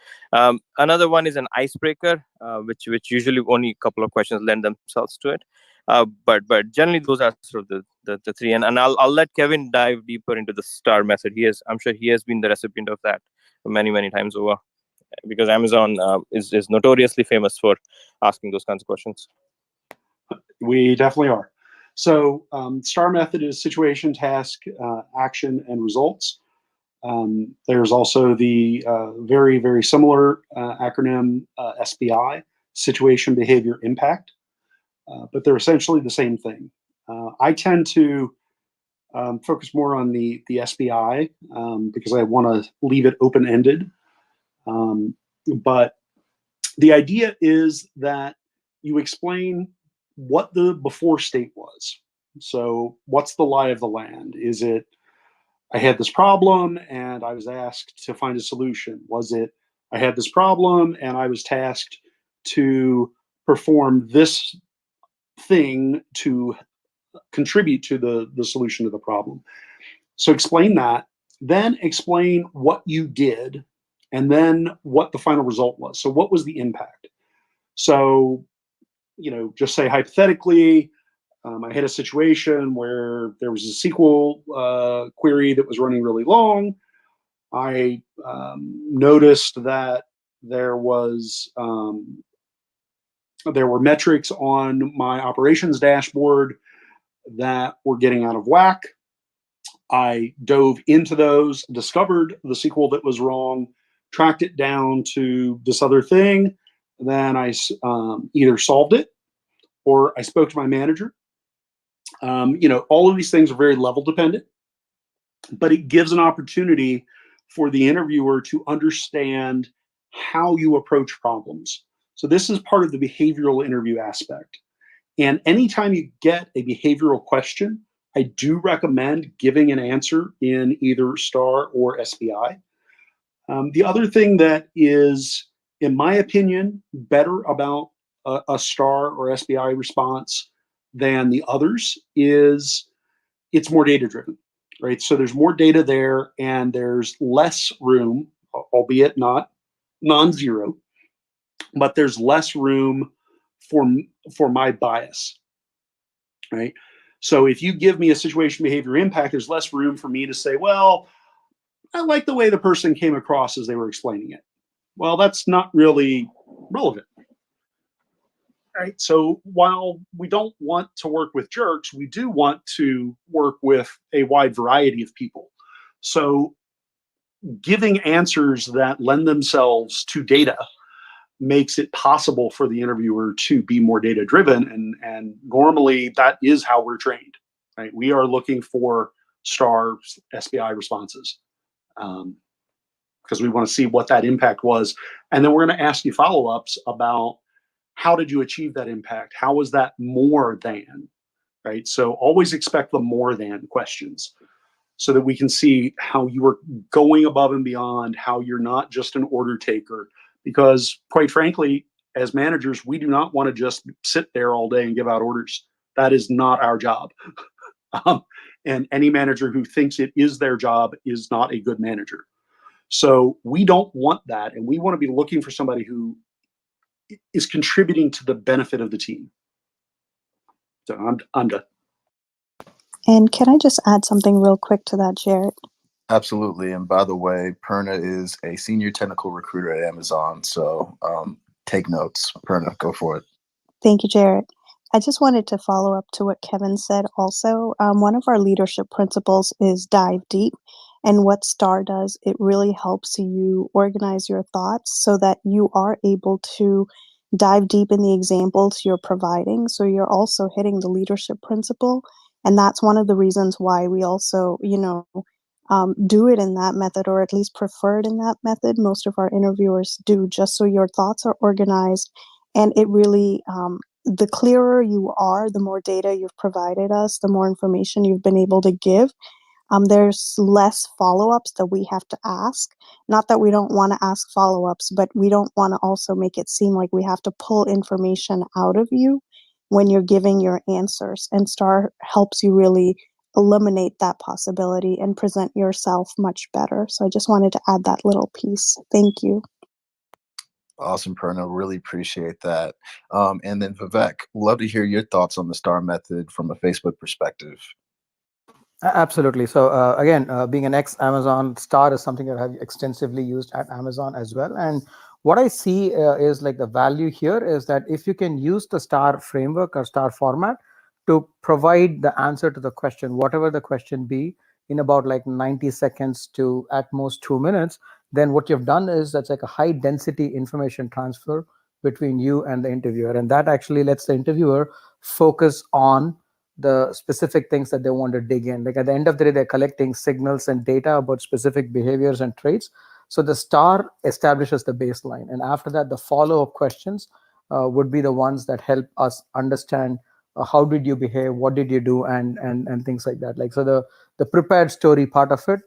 Another one is an icebreaker, which usually only a couple of questions lend themselves to it. But generally those are sort of the 3. And I'll let Kevin dive deeper into the STAR method. I'm sure he has been the recipient of that many times over, because Amazon is notoriously famous for asking those kinds of questions. We definitely are. So STAR method is situation, task, action, and results. There's also the very similar acronym SBI, situation, behavior, impact. But they're essentially the same thing. I tend to focus more on the SBI because I want to leave it open-ended. But the idea is that you explain what the before state was. So what's the lie of the land? Is it, I had this problem and I was asked to find a solution? Was it, I had this problem and I was tasked to perform this thing to contribute to the solution of the problem? So explain that, then explain what you did, and then what the final result was. So what was the impact? So, just say hypothetically, I had a situation where there was a SQL query that was running really long. I noticed that there were metrics on my operations dashboard that were getting out of whack. I dove into those, discovered the SQL that was wrong, tracked it down to this other thing. Then I either solved it or I spoke to my manager. All of these things are very level dependent, but it gives an opportunity for the interviewer to understand how you approach problems. So this is part of the behavioral interview aspect. And anytime you get a behavioral question, I do recommend giving an answer in either STAR or SBI. The other thing that is, in my opinion, better about a STAR or SBI response than the others is it's more data driven, right? So there's more data there and there's less room, albeit not non-zero, but there's less room for my bias, right? So if you give me a situation behavior impact, there's less room for me to say, well, I like the way the person came across as they were explaining it. Well, that's not really relevant. Right. So while we don't want to work with jerks, we do want to work with a wide variety of people. So giving answers that lend themselves to data makes it possible for the interviewer to be more data driven. And normally that is how we're trained, right? We are looking for STAR SBI responses because we want to see what that impact was. And then we're going to ask you follow-ups about how did you achieve that impact? How was that more than, right? So always expect the more than questions so that we can see how you are going above and beyond, how you're not just an order taker. Because quite frankly, as managers, we do not want to just sit there all day and give out orders. That is not our job. And any manager who thinks it is their job is not a good manager. So we don't want that. And we want to be looking for somebody who is contributing to the benefit of the team. So I'm done. And can I just add something real quick to that, Jared? Absolutely. And by the way, Perna is a senior technical recruiter at Amazon. So take notes. Perna, go for it. Thank you, Jared. I just wanted to follow up to what Kevin said also. One of our leadership principles is dive deep. And what STAR does, it really helps you organize your thoughts so that you are able to dive deep in the examples you're providing. So you're also hitting the leadership principle. And that's one of the reasons why we also, do it in that method, or at least prefer it in that method. Most of our interviewers do, just so your thoughts are organized. And it really, the clearer you are, the more data you've provided us, the more information you've been able to give. There's less follow-ups that we have to ask. Not that we don't want to ask follow-ups, but we don't want to also make it seem like we have to pull information out of you when you're giving your answers. And STAR helps you really eliminate that possibility and present yourself much better. So I just wanted to add that little piece. Thank you. Awesome, Perna. Really appreciate that. And then Vivek, love to hear your thoughts on the STAR method from a Facebook perspective. Absolutely. So again, being an ex-Amazon, STAR is something that I've extensively used at Amazon as well. And what I see is like the value here is that if you can use the STAR framework or STAR format to provide the answer to the question, whatever the question be, in about like 90 seconds to at most 2 minutes, then what you've done is that's like a high density information transfer between you and the interviewer. And that actually lets the interviewer focus on the specific things that they want to dig in. Like at the end of the day, they're collecting signals and data about specific behaviors and traits. So the STAR establishes the baseline. And after that, the follow-up questions would be the ones that help us understand how did you behave, what did you do, and things like that. Like, so the prepared story part of it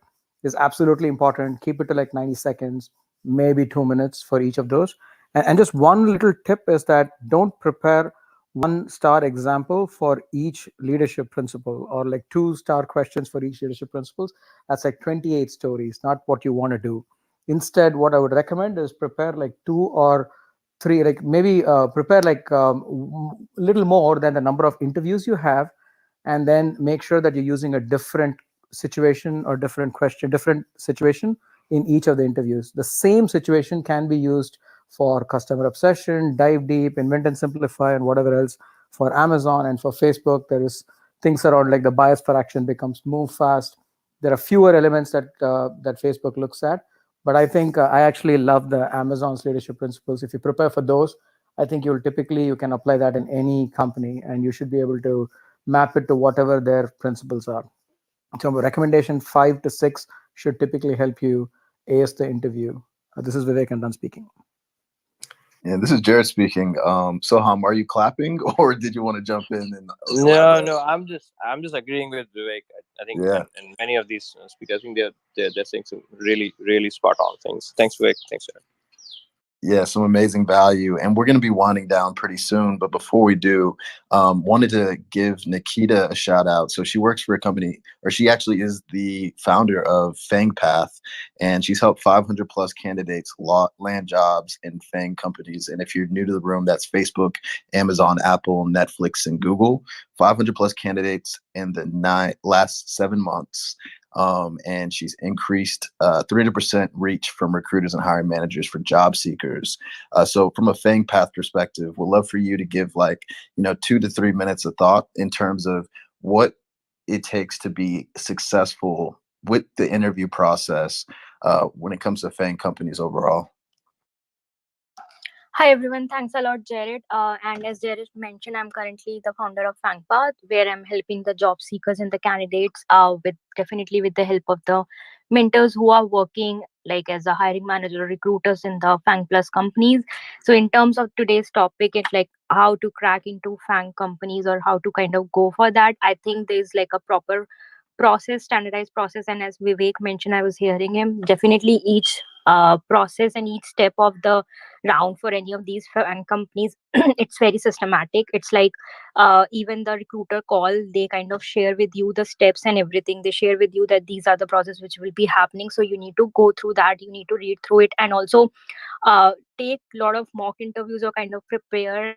is absolutely important. Keep it to like 90 seconds, maybe 2 minutes for each of those. And just one little tip is that don't prepare 1-star example for each leadership principle, or like 2-star questions for each leadership principles. That's like 28 stories, not what you want to do. Instead, what I would recommend is prepare like 2 or 3, like maybe prepare like little more than the number of interviews you have, and then make sure that you're using a different situation or different situation in each of the interviews. The same situation can be used for customer obsession, dive deep, invent and simplify, and whatever else. For Amazon and for Facebook, there is things around like the bias for action becomes move fast. There are fewer elements that that Facebook looks at, but I think I actually love the Amazon's leadership principles. If you prepare for those, I think you can apply that in any company, and you should be able to map it to whatever their principles are. So recommendation 5 to 6 should typically help you ace the interview. This is Vivek and done speaking. Yeah, this is Jared speaking. Soham, are you clapping or did you want to jump in and No, I'm just agreeing with Vivek. I think Yeah. and many of these speakers, I think they're saying some really spot on things. Thanks, Vivek. Thanks, Jared. Yeah, some amazing value. And we're going to be winding down pretty soon. But before we do, wanted to give Nikita a shout out. So she works for a company, or she actually is the founder of FANG Path, and she's helped 500 plus candidates land jobs in FANG companies. And if you're new to the room, that's Facebook, Amazon, Apple, Netflix, and Google. 500 plus candidates in the last 7 months. And she's increased 300% reach from recruiters and hiring managers for job seekers. So from a FANG Path perspective, we'd love for you to give 2 to 3 minutes of thought in terms of what it takes to be successful with the interview process when it comes to FANG companies overall. Hi everyone, thanks a lot, Jared. And as Jared mentioned, I'm currently the founder of FANG Path, where I'm helping the job seekers and the candidates with the help of the mentors who are working like as a hiring manager or recruiters in the FANG Plus companies. So in terms of today's topic, it's like how to crack into FANG companies or how to kind of go for that. I think there's like a proper process, standardized process. And as Vivek mentioned, I was hearing him, definitely each process and each step of the round for any of these FANG companies, it's very systematic. It's like even the recruiter call, they kind of share with you the steps and everything. They share with you that these are the process which will be happening. So you need to go through that. You need to read through it, and also take a lot of mock interviews or kind of prepare.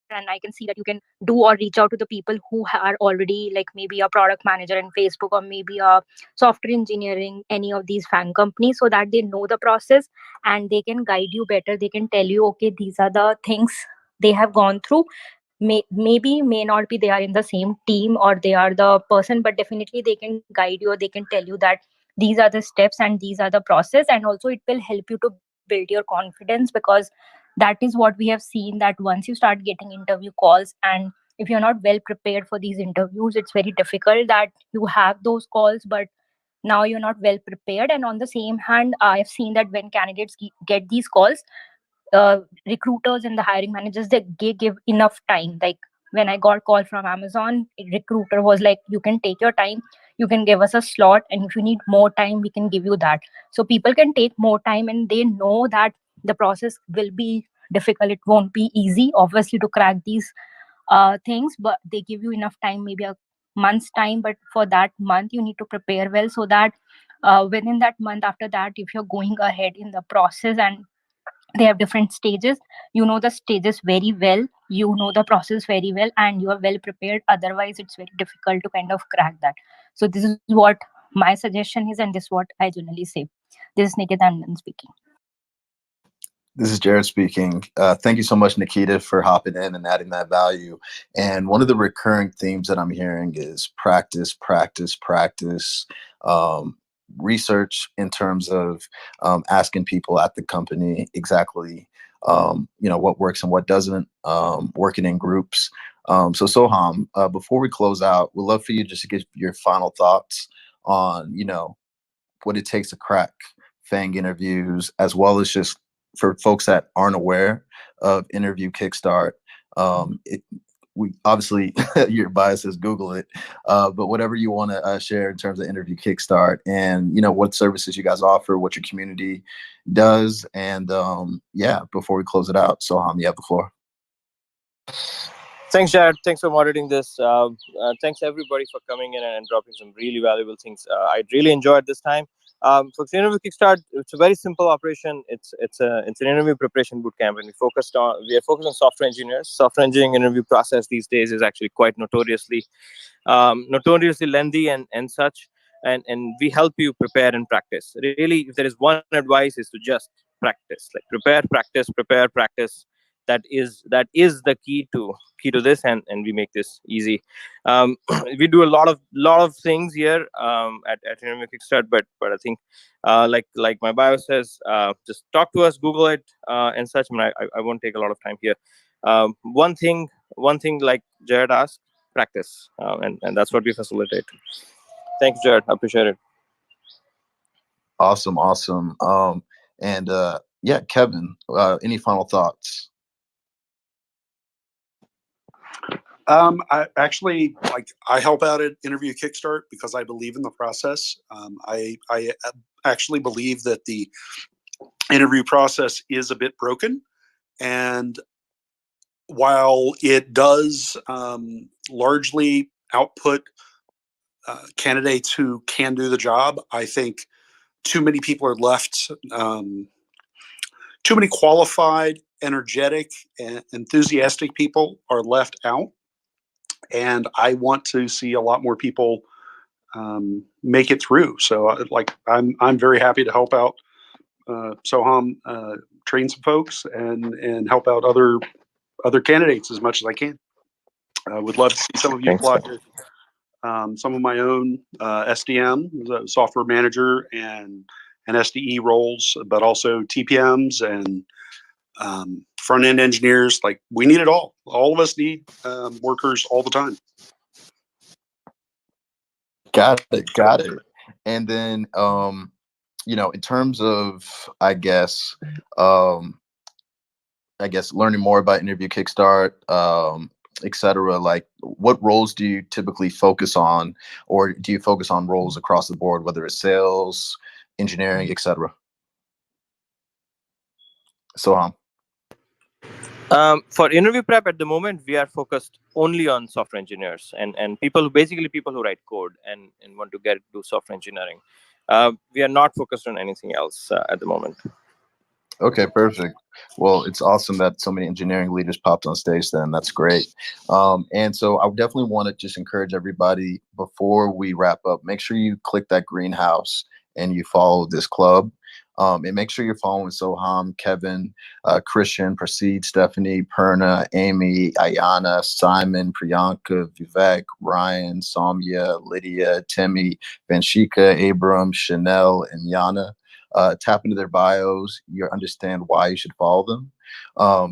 And I can see that you can do or reach out to the people who are already like maybe a product manager in Facebook or maybe a software engineering, any of these FANG companies, so that they know the process and they can guide you better. They can tell you, okay, these are the things they have gone through. May not be they are in the same team or they are the person, but definitely they can guide you or they can tell you that these are the steps and these are the process. And also it will help you to build your confidence, because that is what we have seen, that once you start getting interview calls, and if you're not well prepared for these interviews, it's very difficult that you have those calls, but now you're not well prepared. And on the same hand, I've seen that when candidates get these calls, recruiters and the hiring managers, they give enough time. Like when I got call from Amazon, a recruiter was like, you can take your time, you can give us a slot, and if you need more time, we can give you that. So people can take more time, and they know that the process will be difficult. It won't be easy, obviously, to crack these things, but they give you enough time, maybe a month's time. But for that month, you need to prepare well, so that within that month, after that, if you're going ahead in the process, and they have different stages, you know the stages very well, you know the process very well, and you are well prepared. Otherwise it's very difficult to kind of crack that. So this is what my suggestion is, and this is what I generally say. This is Nikita Andan speaking. This is Jared speaking. Thank you so much, Nikita, for hopping in and adding that value. And one of the recurring themes that I'm hearing is practice, practice, practice. Research in terms of asking people at the company exactly what works and what doesn't, working in groups. So Soham, before we close out, we'd love for you just to give your final thoughts on what it takes to crack FANG interviews, as well as just for folks that aren't aware of Interview Kickstart. We obviously your bias says Google it, but whatever you want to share in terms of Interview Kickstart, and what services you guys offer, what your community does, and before we close it out, Soham, you have the floor. Thanks, Jared. Thanks for moderating this. Thanks everybody for coming in and dropping some really valuable things. I really enjoyed this time. For the interview Kickstart, it's a very simple operation. It's an interview preparation bootcamp, and we are focused on software engineers. Software engineering interview process these days is actually quite notoriously lengthy and such. And we help you prepare and practice. Really, if there is one advice, is to just practice. Like prepare, practice. That is the key to this, and we make this easy. We do a lot of things here at Interview Kickstart, but I think like my bio says, just talk to us, Google it, and such. I mean, I won't take a lot of time here. One thing like Jared asked, practice, and that's what we facilitate. Thanks, Jared. I appreciate it. Awesome. And yeah, Kevin, any final thoughts? I actually I help out at Interview Kickstart because I believe in the process. I actually believe that the interview process is a bit broken, and while it does largely output candidates who can do the job, I think too many people are left. Too many qualified, energetic, and enthusiastic people are left out. And I want to see a lot more people make it through. So, I'm very happy to help out Soham train some folks and help out other candidates as much as I can. I would love to see some of you apply to some of my own SDM, software manager, and SDE roles, but also TPMs and front end engineers. Like, we need it all. All of us need workers all the time. Got it. And then, in terms of, I guess, learning more about Interview Kickstart, etc. Like, what roles do you typically focus on, or do you focus on roles across the board, whether it's sales, engineering, etc.? Soham. For interview prep at the moment, we are focused only on software engineers and people who write code and want to do software engineering. We are not focused on anything else at the moment. Okay, perfect. Well, it's awesome that so many engineering leaders popped on stage then. That's great. And so I definitely want to just encourage everybody, before we wrap up, make sure you click that greenhouse and you follow this club. And make sure you're following Soham, Kevin, Christian, Prasid, Stephanie, Perna, Amy, Ayana, Simon, Priyanka, Vivek, Ryan, Soumya, Lydia, Timmy, Vanshika, Abram, Chanel, and Yana. Tap into their bios. You understand why you should follow them,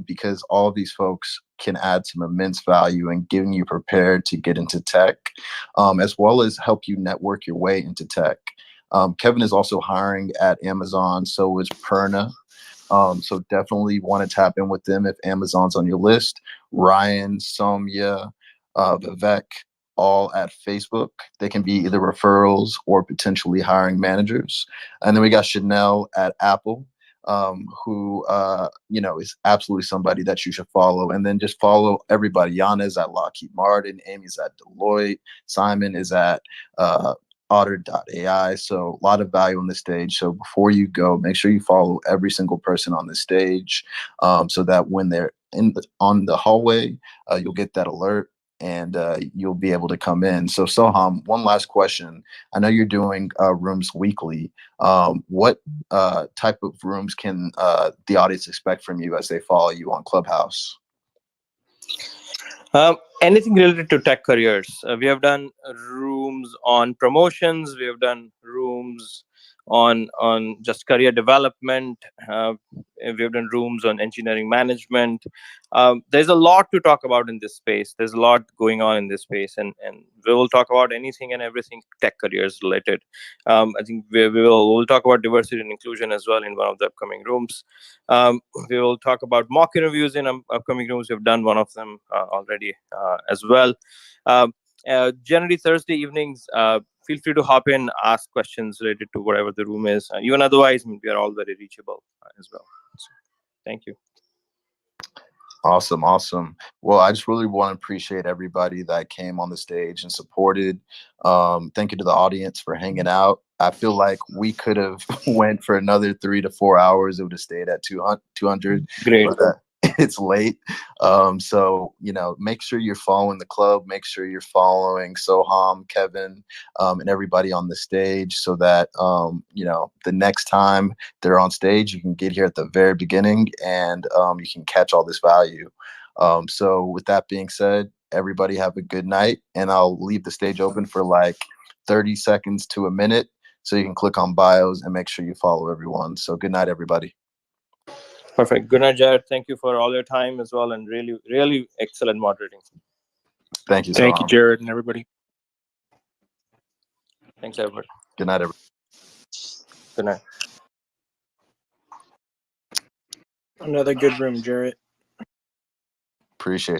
because all of these folks can add some immense value in getting you prepared to get into tech, as well as help you network your way into tech. Kevin is also hiring at Amazon, so is Perna. So definitely want to tap in with them if Amazon's on your list. Ryan, Soumya, Vivek, all at Facebook. They can be either referrals or potentially hiring managers. And then we got Chanel at Apple, who is absolutely somebody that you should follow. And then just follow everybody. Yana is at Lockheed Martin, Amy's at Deloitte, Simon is at Otter.ai. So a lot of value on this stage. So before you go, make sure you follow every single person on this stage, so that when they're on the hallway, you'll get that alert and you'll be able to come in. So Soham, one last question. I know you're doing rooms weekly. What type of rooms can the audience expect from you as they follow you on Clubhouse? Anything related to tech careers. We have done rooms on promotions. We have done rooms on just career development. We have done rooms on engineering management. There's a lot to talk about in this space. There's a lot going on in this space, and we will talk about anything and everything tech careers related. I think we'll talk about diversity and inclusion as well in one of the upcoming rooms. We will talk about mock interviews in upcoming rooms. We've done one of them already as well. Generally Thursday evenings, feel free to hop in, ask questions related to whatever the room is. Even otherwise, we are all very reachable as well. So, thank you. Awesome, awesome. Well, I just really want to appreciate everybody that came on the stage and supported. Thank you to the audience for hanging out. I feel like we could have went for another 3 to 4 hours. It would have stayed at 200. Great. But, it's late. So, make sure you're following the club. Make sure you're following Soham, Kevin, and everybody on the stage so that, the next time they're on stage, you can get here at the very beginning and you can catch all this value. So with that being said, everybody have a good night, and I'll leave the stage open for like 30 seconds to a minute so you can click on bios and make sure you follow everyone. So good night, everybody. Perfect. Good night, Jared. Thank you for all your time as well, and really, really excellent moderating. Thank you, Thank you, Jared, and everybody. Thanks, everybody. Good night, everybody. Good night. Another good room, Jared. Appreciate you.